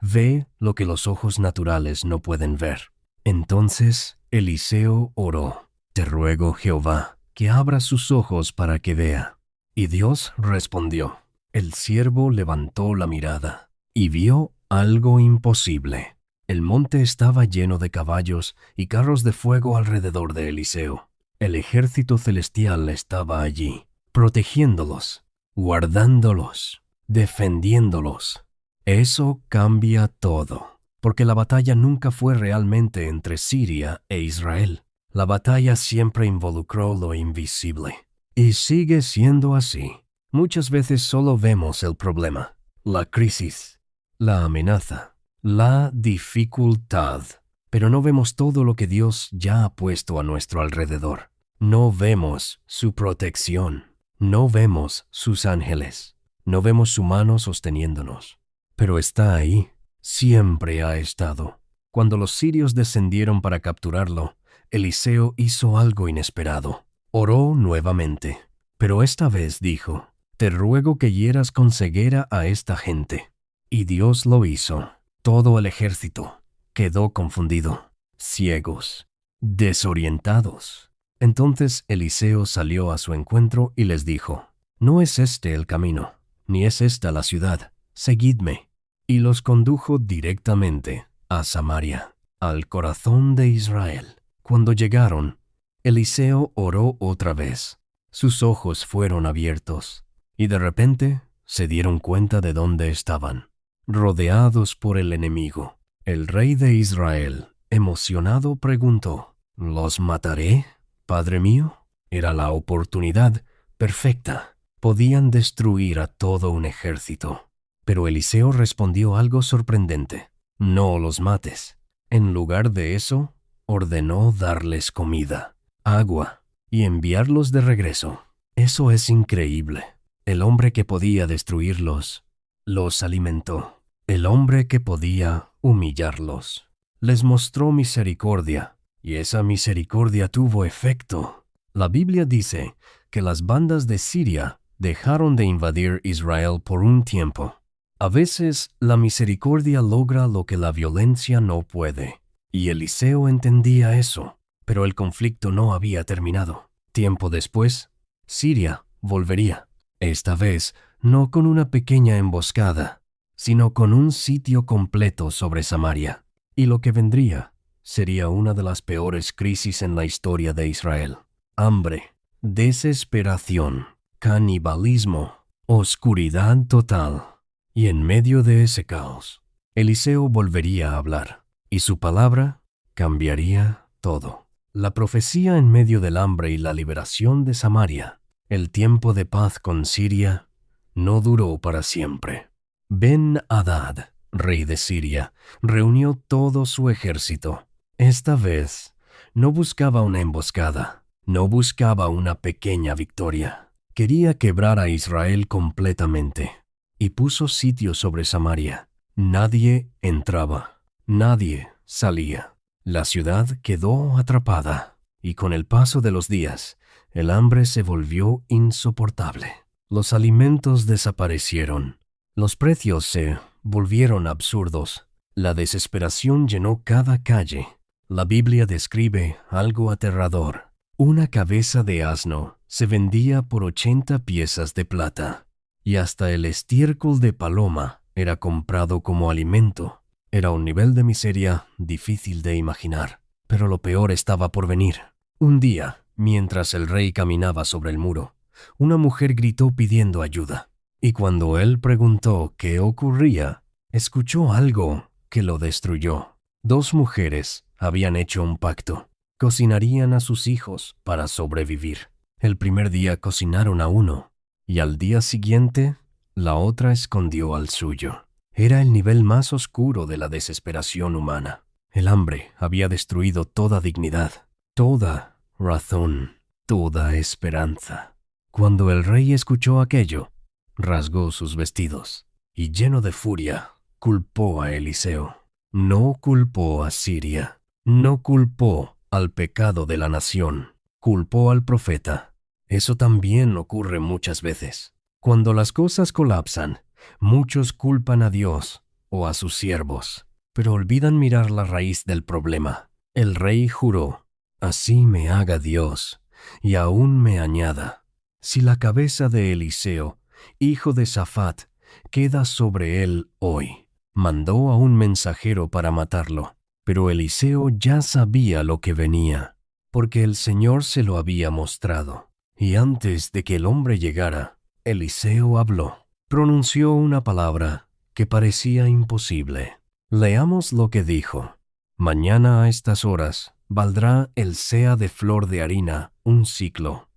ve lo que los ojos naturales no pueden ver. Entonces Eliseo oró: «Te ruego, Jehová, que abra sus ojos para que vea». Y Dios respondió. El siervo levantó la mirada y vio algo imposible. El monte estaba lleno de caballos y carros de fuego alrededor de Eliseo. El ejército celestial estaba allí, protegiéndolos, guardándolos, defendiéndolos. Eso cambia todo, porque la batalla nunca fue realmente entre Siria e Israel. La batalla siempre involucró lo invisible. Y sigue siendo así. Muchas veces solo vemos el problema, la crisis, la amenaza, la dificultad, pero no vemos todo lo que Dios ya ha puesto a nuestro alrededor. No vemos su protección, no vemos sus ángeles, no vemos su mano sosteniéndonos. Pero está ahí, siempre ha estado. Cuando los sirios descendieron para capturarlo, Eliseo hizo algo inesperado. Oró nuevamente, pero esta vez dijo: «Te ruego que hieras con ceguera a esta gente». Y Dios lo hizo. Todo el ejército quedó confundido, ciegos, desorientados. Entonces Eliseo salió a su encuentro y les dijo: «No es este el camino, ni es esta la ciudad. Seguidme». Y los condujo directamente a Samaria, al corazón de Israel. Cuando llegaron, Eliseo oró otra vez. Sus ojos fueron abiertos, y de repente se dieron cuenta de dónde estaban, rodeados por el enemigo. El rey de Israel, emocionado, preguntó: «¿Los mataré, padre mío?». Era la oportunidad perfecta. Podían destruir a todo un ejército. Pero Eliseo respondió algo sorprendente: «No los mates». En lugar de eso, ordenó darles comida, agua y enviarlos de regreso. Eso es increíble. El hombre que podía destruirlos, los alimentó. El hombre que podía humillarlos, les mostró misericordia, y esa misericordia tuvo efecto. La Biblia dice que las bandas de Siria dejaron de invadir Israel por un tiempo. A veces la misericordia logra lo que la violencia no puede, y Eliseo entendía eso, pero el conflicto no había terminado. Tiempo después, Siria volvería. Esta vez no con una pequeña emboscada, sino con un sitio completo sobre Samaria. Y lo que vendría sería una de las peores crisis en la historia de Israel. Hambre, desesperación, canibalismo, oscuridad total. Y en medio de ese caos, Eliseo volvería a hablar, y su palabra cambiaría todo. La profecía en medio del hambre y la liberación de Samaria, el tiempo de paz con Siria, no duró para siempre. Ben-Hadad, rey de Siria, reunió todo su ejército. Esta vez, no buscaba una emboscada, no buscaba una pequeña victoria. Quería quebrar a Israel completamente, y puso sitio sobre Samaria. Nadie entraba, nadie salía. La ciudad quedó atrapada, y con el paso de los días, el hambre se volvió insoportable. Los alimentos desaparecieron. Los precios se volvieron absurdos. La desesperación llenó cada calle. La Biblia describe algo aterrador. Una cabeza de asno se vendía por 80 piezas de plata, y hasta el estiércol de paloma era comprado como alimento. Era un nivel de miseria difícil de imaginar, pero lo peor estaba por venir. Un día, mientras el rey caminaba sobre el muro, una mujer gritó pidiendo ayuda, y cuando él preguntó qué ocurría, escuchó algo que lo destruyó. 2 mujeres habían hecho un pacto. Cocinarían a sus hijos para sobrevivir. El primer día cocinaron a uno, y al día siguiente, la otra escondió al suyo. Era el nivel más oscuro de la desesperación humana. El hambre había destruido toda dignidad, toda razón, toda esperanza. Cuando el rey escuchó aquello, rasgó sus vestidos y, lleno de furia, culpó a Eliseo. No culpó a Siria, no culpó al pecado de la nación, culpó al profeta. Eso también ocurre muchas veces. Cuando las cosas colapsan, muchos culpan a Dios o a sus siervos, pero olvidan mirar la raíz del problema. El rey juró: así me haga Dios, y aún me añada, si la cabeza de Eliseo, hijo de Safat, queda sobre él hoy. Mandó a un mensajero para matarlo, pero Eliseo ya sabía lo que venía, porque el Señor se lo había mostrado. Y antes de que el hombre llegara, Eliseo habló. Pronunció una palabra que parecía imposible. Leamos lo que dijo. Mañana a estas horas valdrá el seah de flor de harina 1 siclo,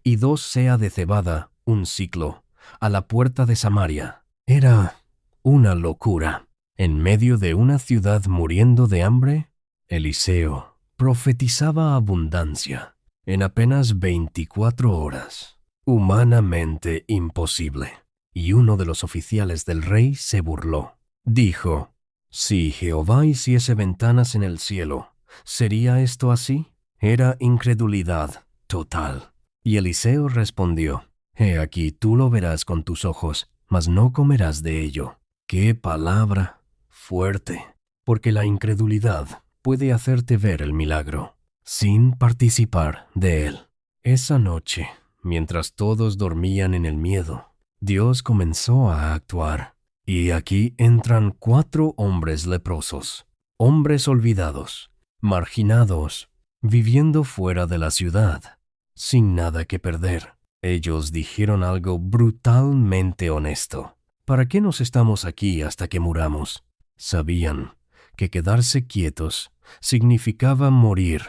y 2 seah de cebada 1 siclo, a la puerta de Samaria. Era una locura. En medio de una ciudad muriendo de hambre, Eliseo profetizaba abundancia en apenas 24 horas. Humanamente imposible. Y uno de los oficiales del rey se burló. Dijo: si Jehová hiciese ventanas en el cielo, ¿sería esto así? Era incredulidad total. Y Eliseo respondió: he aquí, tú lo verás con tus ojos, mas no comerás de ello. ¡Qué palabra fuerte! Porque la incredulidad puede hacerte ver el milagro sin participar de él. Esa noche, mientras todos dormían en el miedo, Dios comenzó a actuar. Y aquí entran 4 hombres leprosos, hombres olvidados, marginados, viviendo fuera de la ciudad, sin nada que perder. Ellos dijeron algo brutalmente honesto: ¿para qué nos estamos aquí hasta que muramos? Sabían que quedarse quietos significaba morir.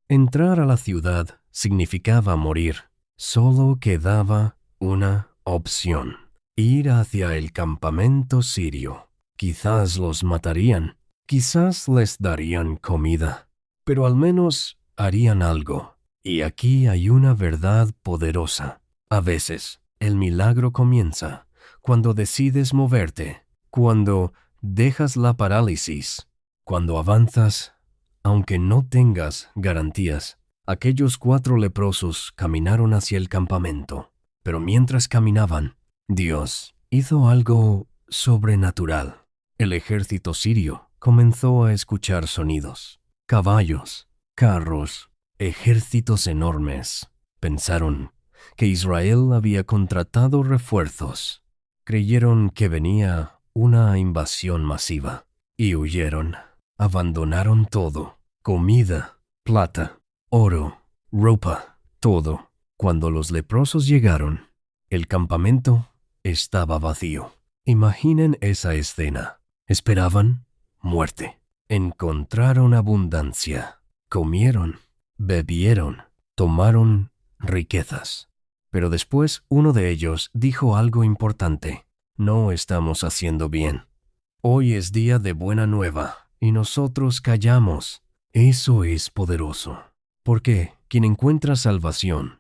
Entrar a la ciudad significaba morir. Solo quedaba una opción: ir hacia el campamento sirio. Quizás los matarían, quizás les darían comida, pero al menos harían algo. Y aquí hay una verdad poderosa. A veces, el milagro comienza cuando decides moverte, cuando dejas la parálisis, cuando avanzas, aunque no tengas garantías. Aquellos 4 leprosos caminaron hacia el campamento, pero mientras caminaban, Dios hizo algo sobrenatural. El ejército sirio comenzó a escuchar sonidos. Caballos, carros, ejércitos enormes. Pensaron que Israel había contratado refuerzos. Creyeron que venía una invasión masiva y huyeron. Abandonaron todo: comida, plata, oro, ropa, todo. Cuando los leprosos llegaron, el campamento estaba vacío. Imaginen esa escena. Esperaban muerte. Encontraron abundancia. Comieron, bebieron, tomaron riquezas. Pero después uno de ellos dijo algo importante: no estamos haciendo bien. Hoy es día de buena nueva y nosotros callamos. Eso es poderoso, porque quien encuentra salvación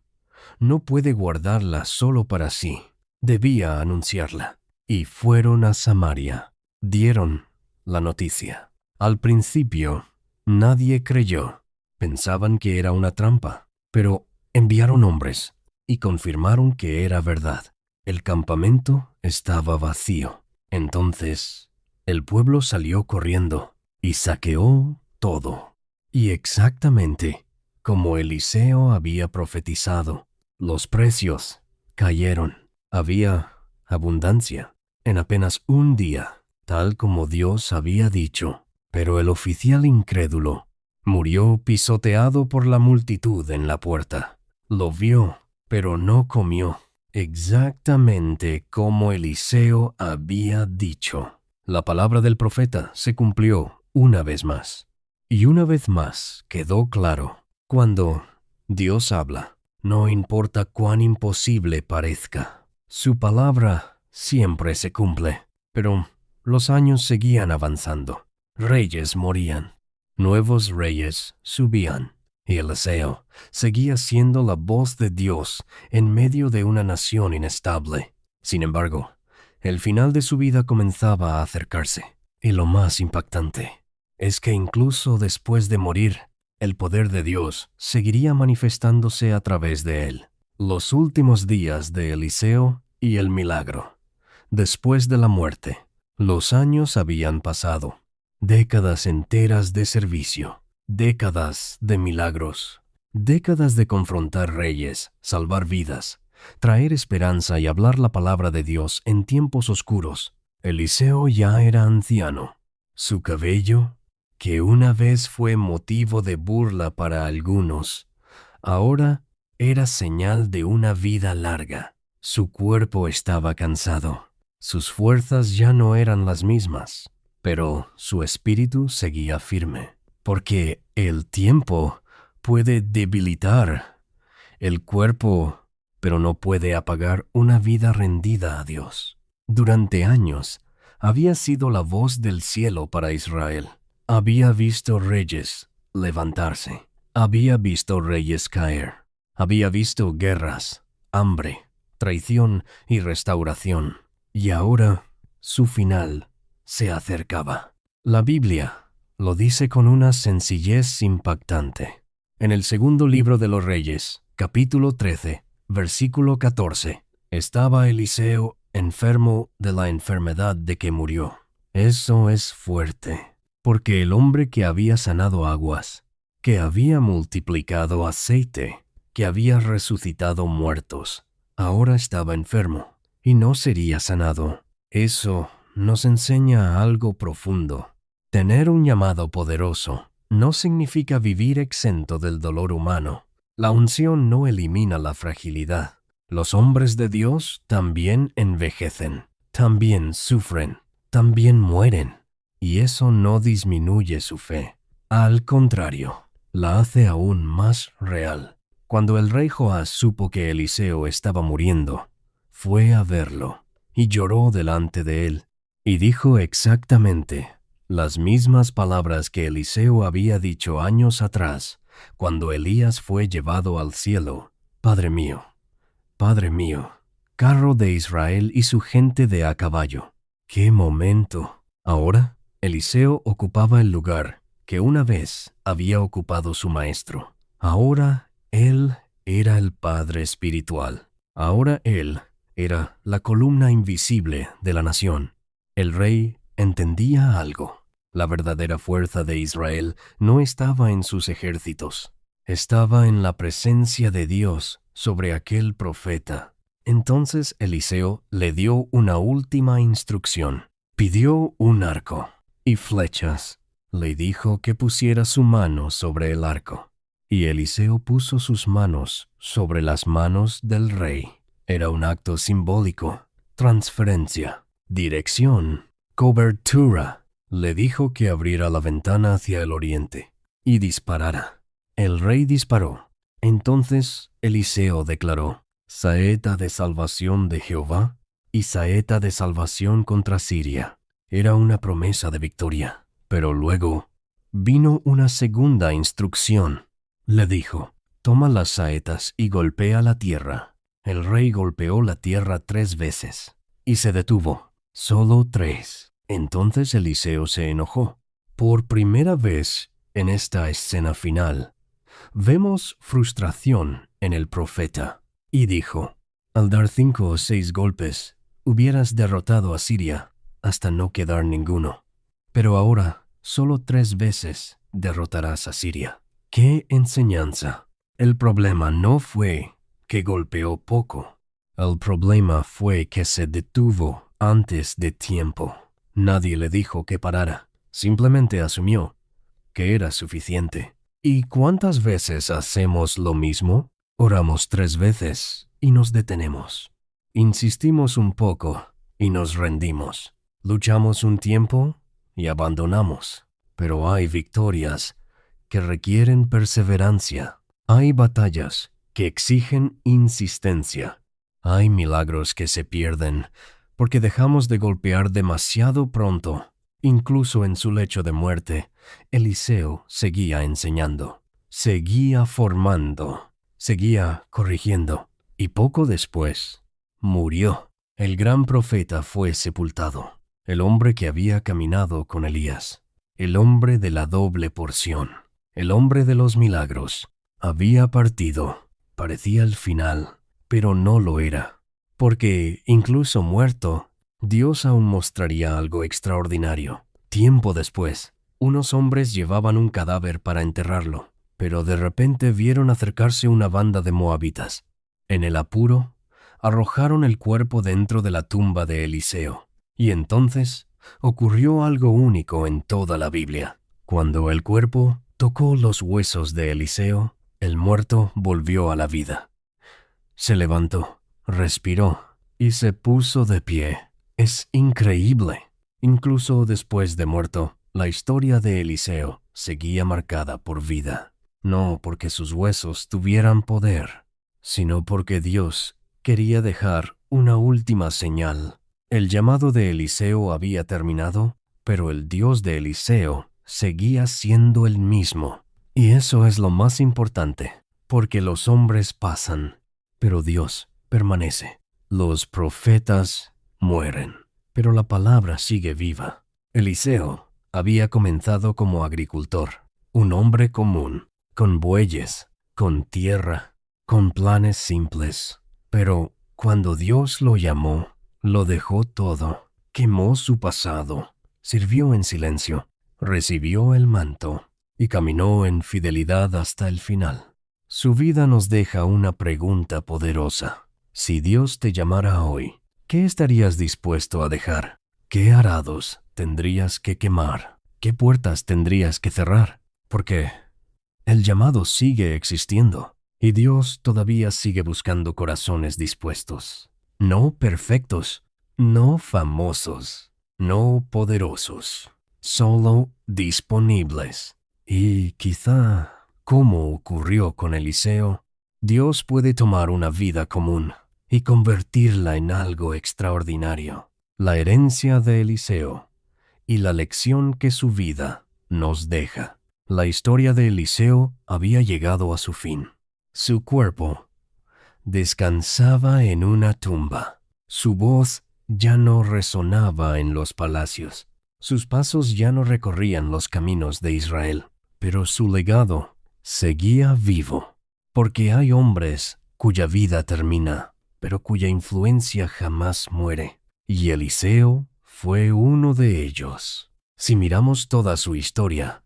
no puede guardarla solo para sí. Debía anunciarla. Y fueron a Samaria. Dieron la noticia. Al principio, nadie creyó. Pensaban que era una trampa, pero enviaron hombres y confirmaron que era verdad. El campamento estaba vacío. Entonces, el pueblo salió corriendo y saqueó todo. Y exactamente como Eliseo había profetizado, los precios cayeron. Había abundancia en apenas un día, tal como Dios había dicho. Pero el oficial incrédulo murió pisoteado por la multitud en la puerta. Lo vio, pero no comió, exactamente como Eliseo había dicho. La palabra del profeta se cumplió una vez más. Y una vez más quedó claro: cuando Dios habla, no importa cuán imposible parezca, su palabra siempre se cumple. Pero los años seguían avanzando. Reyes morían. Nuevos reyes subían. Y Eliseo seguía siendo la voz de Dios en medio de una nación inestable. Sin embargo, el final de su vida comenzaba a acercarse. Y lo más impactante es que incluso después de morir, el poder de Dios seguiría manifestándose a través de él. Los últimos días de Eliseo y el milagro. Después de la muerte, los años habían pasado. Décadas enteras de servicio. Décadas de milagros. Décadas de confrontar reyes, salvar vidas, traer esperanza y hablar la palabra de Dios en tiempos oscuros. Eliseo ya era anciano. Su cabello, que una vez fue motivo de burla para algunos, ahora era señal de una vida larga. Su cuerpo estaba cansado. Sus fuerzas ya no eran las mismas, pero su espíritu seguía firme, porque el tiempo puede debilitar el cuerpo, pero no puede apagar una vida rendida a Dios. Durante años, había sido la voz del cielo para Israel. Había visto reyes levantarse. Había visto reyes caer. Había visto guerras, hambre, traición y restauración. Y ahora, su final se acercaba. La Biblia lo dice con una sencillez impactante. En el segundo libro de los Reyes, capítulo 13, versículo 14, estaba Eliseo enfermo de la enfermedad de que murió. Eso es fuerte, porque el hombre que había sanado aguas, que había multiplicado aceite, que había resucitado muertos, ahora estaba enfermo y no sería sanado. Eso nos enseña algo profundo. Tener un llamado poderoso no significa vivir exento del dolor humano. La unción no elimina la fragilidad. Los hombres de Dios también envejecen, también sufren, también mueren. Y eso no disminuye su fe. Al contrario, la hace aún más real. Cuando el rey Joás supo que Eliseo estaba muriendo, fue a verlo y lloró delante de él, y dijo exactamente las mismas palabras que Eliseo había dicho años atrás, cuando Elías fue llevado al cielo: Padre mío, carro de Israel y su gente de a caballo. ¡Qué momento! Ahora, Eliseo ocupaba el lugar que una vez había ocupado su maestro. Ahora, él era el padre espiritual. Ahora él era la columna invisible de la nación. El rey entendía algo. La verdadera fuerza de Israel no estaba en sus ejércitos. Estaba en la presencia de Dios sobre aquel profeta. Entonces Eliseo le dio una última instrucción. Pidió un arco y flechas. Le dijo que pusiera su mano sobre el arco. Y Eliseo puso sus manos sobre las manos del rey. Era un acto simbólico, transferencia, dirección, cobertura. Le dijo que abriera la ventana hacia el oriente y disparara. El rey disparó. Entonces Eliseo declaró: saeta de salvación de Jehová y saeta de salvación contra Siria. Era una promesa de victoria. Pero luego vino una segunda instrucción. Le dijo: toma las saetas y golpea la tierra. El rey golpeó la tierra 3 veces y se detuvo. Solo 3. Entonces Eliseo se enojó. Por primera vez en esta escena final, vemos frustración en el profeta. Y dijo: al dar 5 o 6 golpes, hubieras derrotado a Siria hasta no quedar ninguno. Pero ahora, solo 3 veces derrotarás a Siria. ¡Qué enseñanza! El problema no fue que golpeó poco. El problema fue que se detuvo antes de tiempo. Nadie le dijo que parara. Simplemente asumió que era suficiente. ¿Y cuántas veces hacemos lo mismo? Oramos 3 veces y nos detenemos. Insistimos un poco y nos rendimos. Luchamos un tiempo y abandonamos. Pero hay victorias que requieren perseverancia. Hay batallas que exigen insistencia. Hay milagros que se pierden porque dejamos de golpear demasiado pronto. Incluso en su lecho de muerte, Eliseo seguía enseñando, seguía formando, seguía corrigiendo. Y poco después, murió. El gran profeta fue sepultado. El hombre que había caminado con Elías, el hombre de la doble porción, el hombre de los milagros, había partido. Parecía el final, pero no lo era, porque incluso muerto, Dios aún mostraría algo extraordinario. Tiempo después, unos hombres llevaban un cadáver para enterrarlo, pero de repente vieron acercarse una banda de moabitas. En el apuro, arrojaron el cuerpo dentro de la tumba de Eliseo. Y entonces ocurrió algo único en toda la Biblia. Cuando el cuerpo tocó los huesos de Eliseo, el muerto volvió a la vida. Se levantó, respiró y se puso de pie. Es increíble. Incluso después de muerto, la historia de Eliseo seguía marcada por vida. No porque sus huesos tuvieran poder, sino porque Dios quería dejar una última señal. El llamado de Eliseo había terminado, pero el Dios de Eliseo seguía siendo el mismo. Y eso es lo más importante, porque los hombres pasan, pero Dios permanece. Los profetas mueren, pero la palabra sigue viva. Eliseo había comenzado como agricultor, un hombre común, con bueyes, con tierra, con planes simples. Pero cuando Dios lo llamó, lo dejó todo, quemó su pasado, sirvió en silencio, recibió el manto y caminó en fidelidad hasta el final. Su vida nos deja una pregunta poderosa. Si Dios te llamara hoy, ¿qué estarías dispuesto a dejar? ¿Qué arados tendrías que quemar? ¿Qué puertas tendrías que cerrar? Porque el llamado sigue existiendo y Dios todavía sigue buscando corazones dispuestos. No perfectos, no famosos, no poderosos, solo disponibles. Y quizá, como ocurrió con Eliseo, Dios puede tomar una vida común y convertirla en algo extraordinario. La herencia de Eliseo y la lección que su vida nos deja. La historia de Eliseo había llegado a su fin. Su cuerpo descansaba en una tumba. Su voz ya no resonaba en los palacios. Sus pasos ya no recorrían los caminos de Israel. Pero su legado seguía vivo. Porque hay hombres cuya vida termina, pero cuya influencia jamás muere. Y Eliseo fue uno de ellos. Si miramos toda su historia,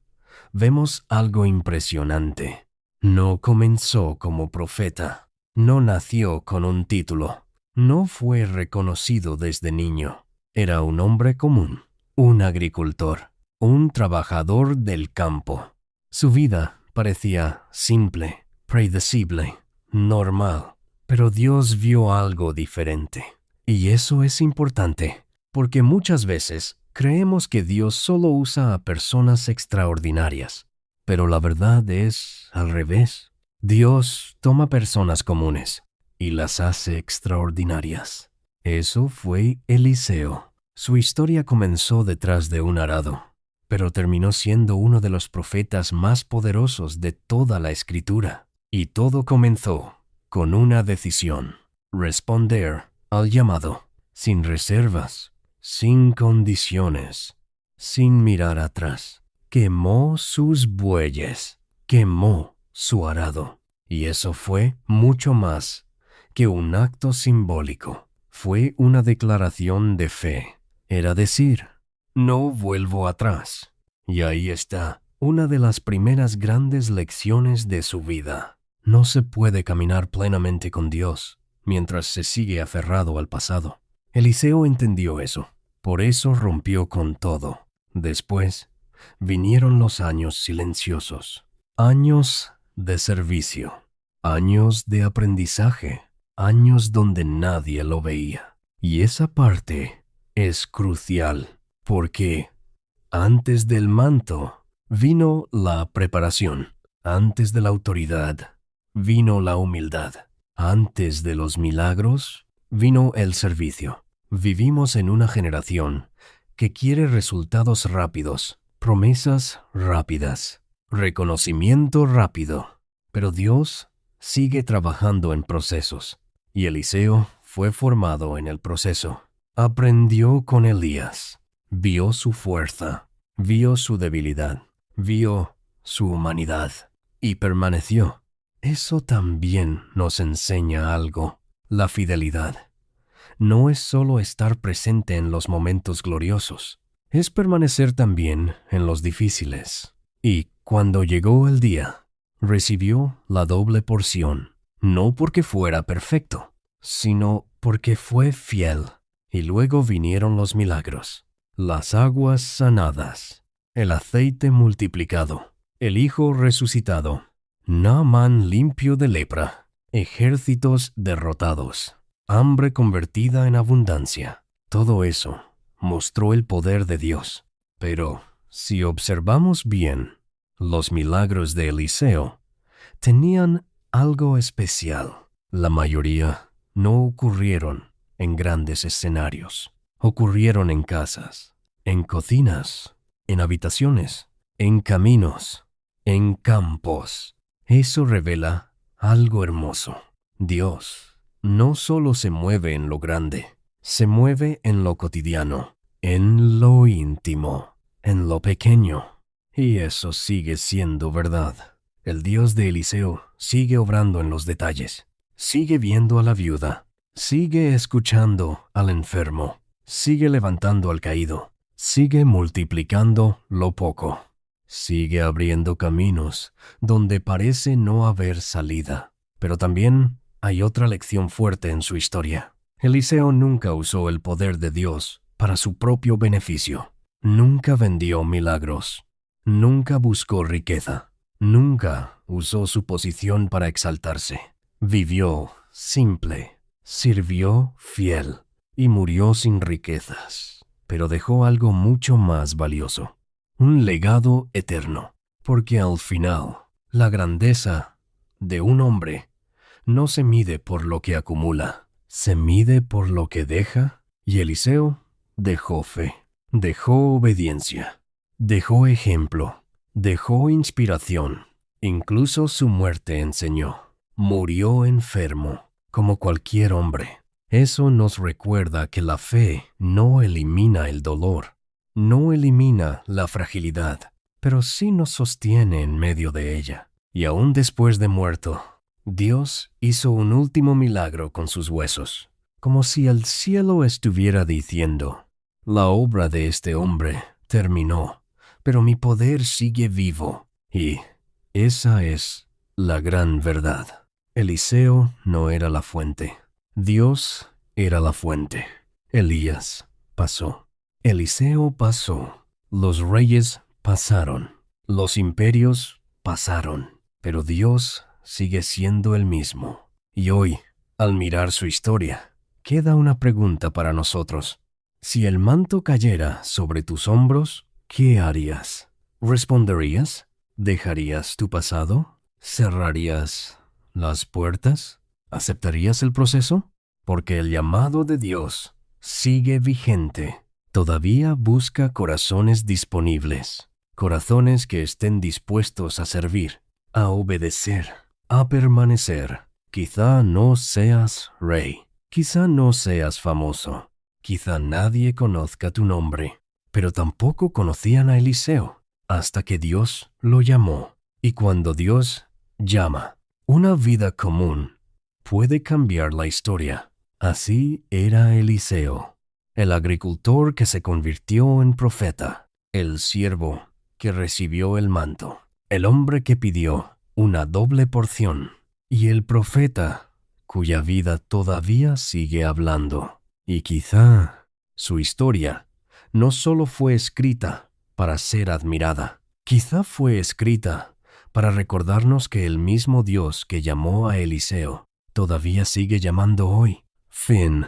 vemos algo impresionante. No comenzó como profeta. No nació con un título. No fue reconocido desde niño. Era un hombre común, un agricultor, un trabajador del campo. Su vida parecía simple, predecible, normal, pero Dios vio algo diferente. Y eso es importante, porque muchas veces creemos que Dios solo usa a personas extraordinarias, pero la verdad es al revés. Dios toma personas comunes y las hace extraordinarias. Eso fue Eliseo. Su historia comenzó detrás de un arado, pero terminó siendo uno de los profetas más poderosos de toda la Escritura. Y todo comenzó con una decisión: responder al llamado, sin reservas, sin condiciones, sin mirar atrás. Quemó sus bueyes, quemó su arado. Y eso fue mucho más que un acto simbólico. Fue una declaración de fe. Era decir, no vuelvo atrás. Y ahí está una de las primeras grandes lecciones de su vida. No se puede caminar plenamente con Dios mientras se sigue aferrado al pasado. Eliseo entendió eso. Por eso rompió con todo. Después vinieron los años silenciosos. Años de servicio. Años de aprendizaje. Años donde nadie lo veía. Y esa parte es crucial, porque antes del manto vino la preparación. Antes de la autoridad vino la humildad. Antes de los milagros vino el servicio. Vivimos en una generación que quiere resultados rápidos, promesas rápidas, reconocimiento rápido. Pero Dios sigue trabajando en procesos. Y Eliseo fue formado en el proceso. Aprendió con Elías. Vio su fuerza. Vio su debilidad. Vio su humanidad. Y permaneció. Eso también nos enseña algo. La fidelidad. No es solo estar presente en los momentos gloriosos. Es permanecer también en los difíciles. Y cuando llegó el día, recibió la doble porción. No porque fuera perfecto, sino porque fue fiel. Y luego vinieron los milagros, las aguas sanadas, el aceite multiplicado, el hijo resucitado, Naamán limpio de lepra, ejércitos derrotados, hambre convertida en abundancia. Todo eso mostró el poder de Dios. Pero si observamos bien, los milagros de Eliseo tenían algo especial. La mayoría no ocurrieron en grandes escenarios. Ocurrieron en casas, en cocinas, en habitaciones, en caminos, en campos. Eso revela algo hermoso. Dios no solo se mueve en lo grande, se mueve en lo cotidiano, en lo íntimo, en lo pequeño. Y eso sigue siendo verdad. El Dios de Eliseo sigue obrando en los detalles. Sigue viendo a la viuda. Sigue escuchando al enfermo. Sigue levantando al caído. Sigue multiplicando lo poco. Sigue abriendo caminos donde parece no haber salida. Pero también hay otra lección fuerte en su historia. Eliseo nunca usó el poder de Dios para su propio beneficio. Nunca vendió milagros. Nunca buscó riqueza. Nunca usó su posición para exaltarse. Vivió simple, sirvió fiel y murió sin riquezas. Pero dejó algo mucho más valioso. Un legado eterno. Porque al final, la grandeza de un hombre no se mide por lo que acumula. Se mide por lo que deja. Y Eliseo dejó fe. Dejó obediencia. Dejó ejemplo. Dejó inspiración. Incluso su muerte enseñó. Murió enfermo, como cualquier hombre. Eso nos recuerda que la fe no elimina el dolor, no elimina la fragilidad, pero sí nos sostiene en medio de ella. Y aún después de muerto, Dios hizo un último milagro con sus huesos, como si el cielo estuviera diciendo: la obra de este hombre terminó, pero mi poder sigue vivo. Y esa es la gran verdad. Eliseo no era la fuente. Dios era la fuente. Elías pasó. Eliseo pasó. Los reyes pasaron. Los imperios pasaron. Pero Dios sigue siendo el mismo. Y hoy, al mirar su historia, queda una pregunta para nosotros. Si el manto cayera sobre tus hombros, ¿qué harías? ¿Responderías? ¿Dejarías tu pasado? ¿Cerrarías las puertas? ¿Aceptarías el proceso? Porque el llamado de Dios sigue vigente. Todavía busca corazones disponibles, corazones que estén dispuestos a servir, a obedecer, a permanecer. Quizá no seas rey, quizá no seas famoso, quizá nadie conozca tu nombre, pero tampoco conocían a Eliseo hasta que Dios lo llamó. Y cuando Dios llama, una vida común puede cambiar la historia. Así era Eliseo, el agricultor que se convirtió en profeta, el siervo que recibió el manto, el hombre que pidió una doble porción, y el profeta cuya vida todavía sigue hablando. Y quizá su historia no solo fue escrita para ser admirada, quizá fue escrita para recordarnos que el mismo Dios que llamó a Eliseo todavía sigue llamando hoy. Fin.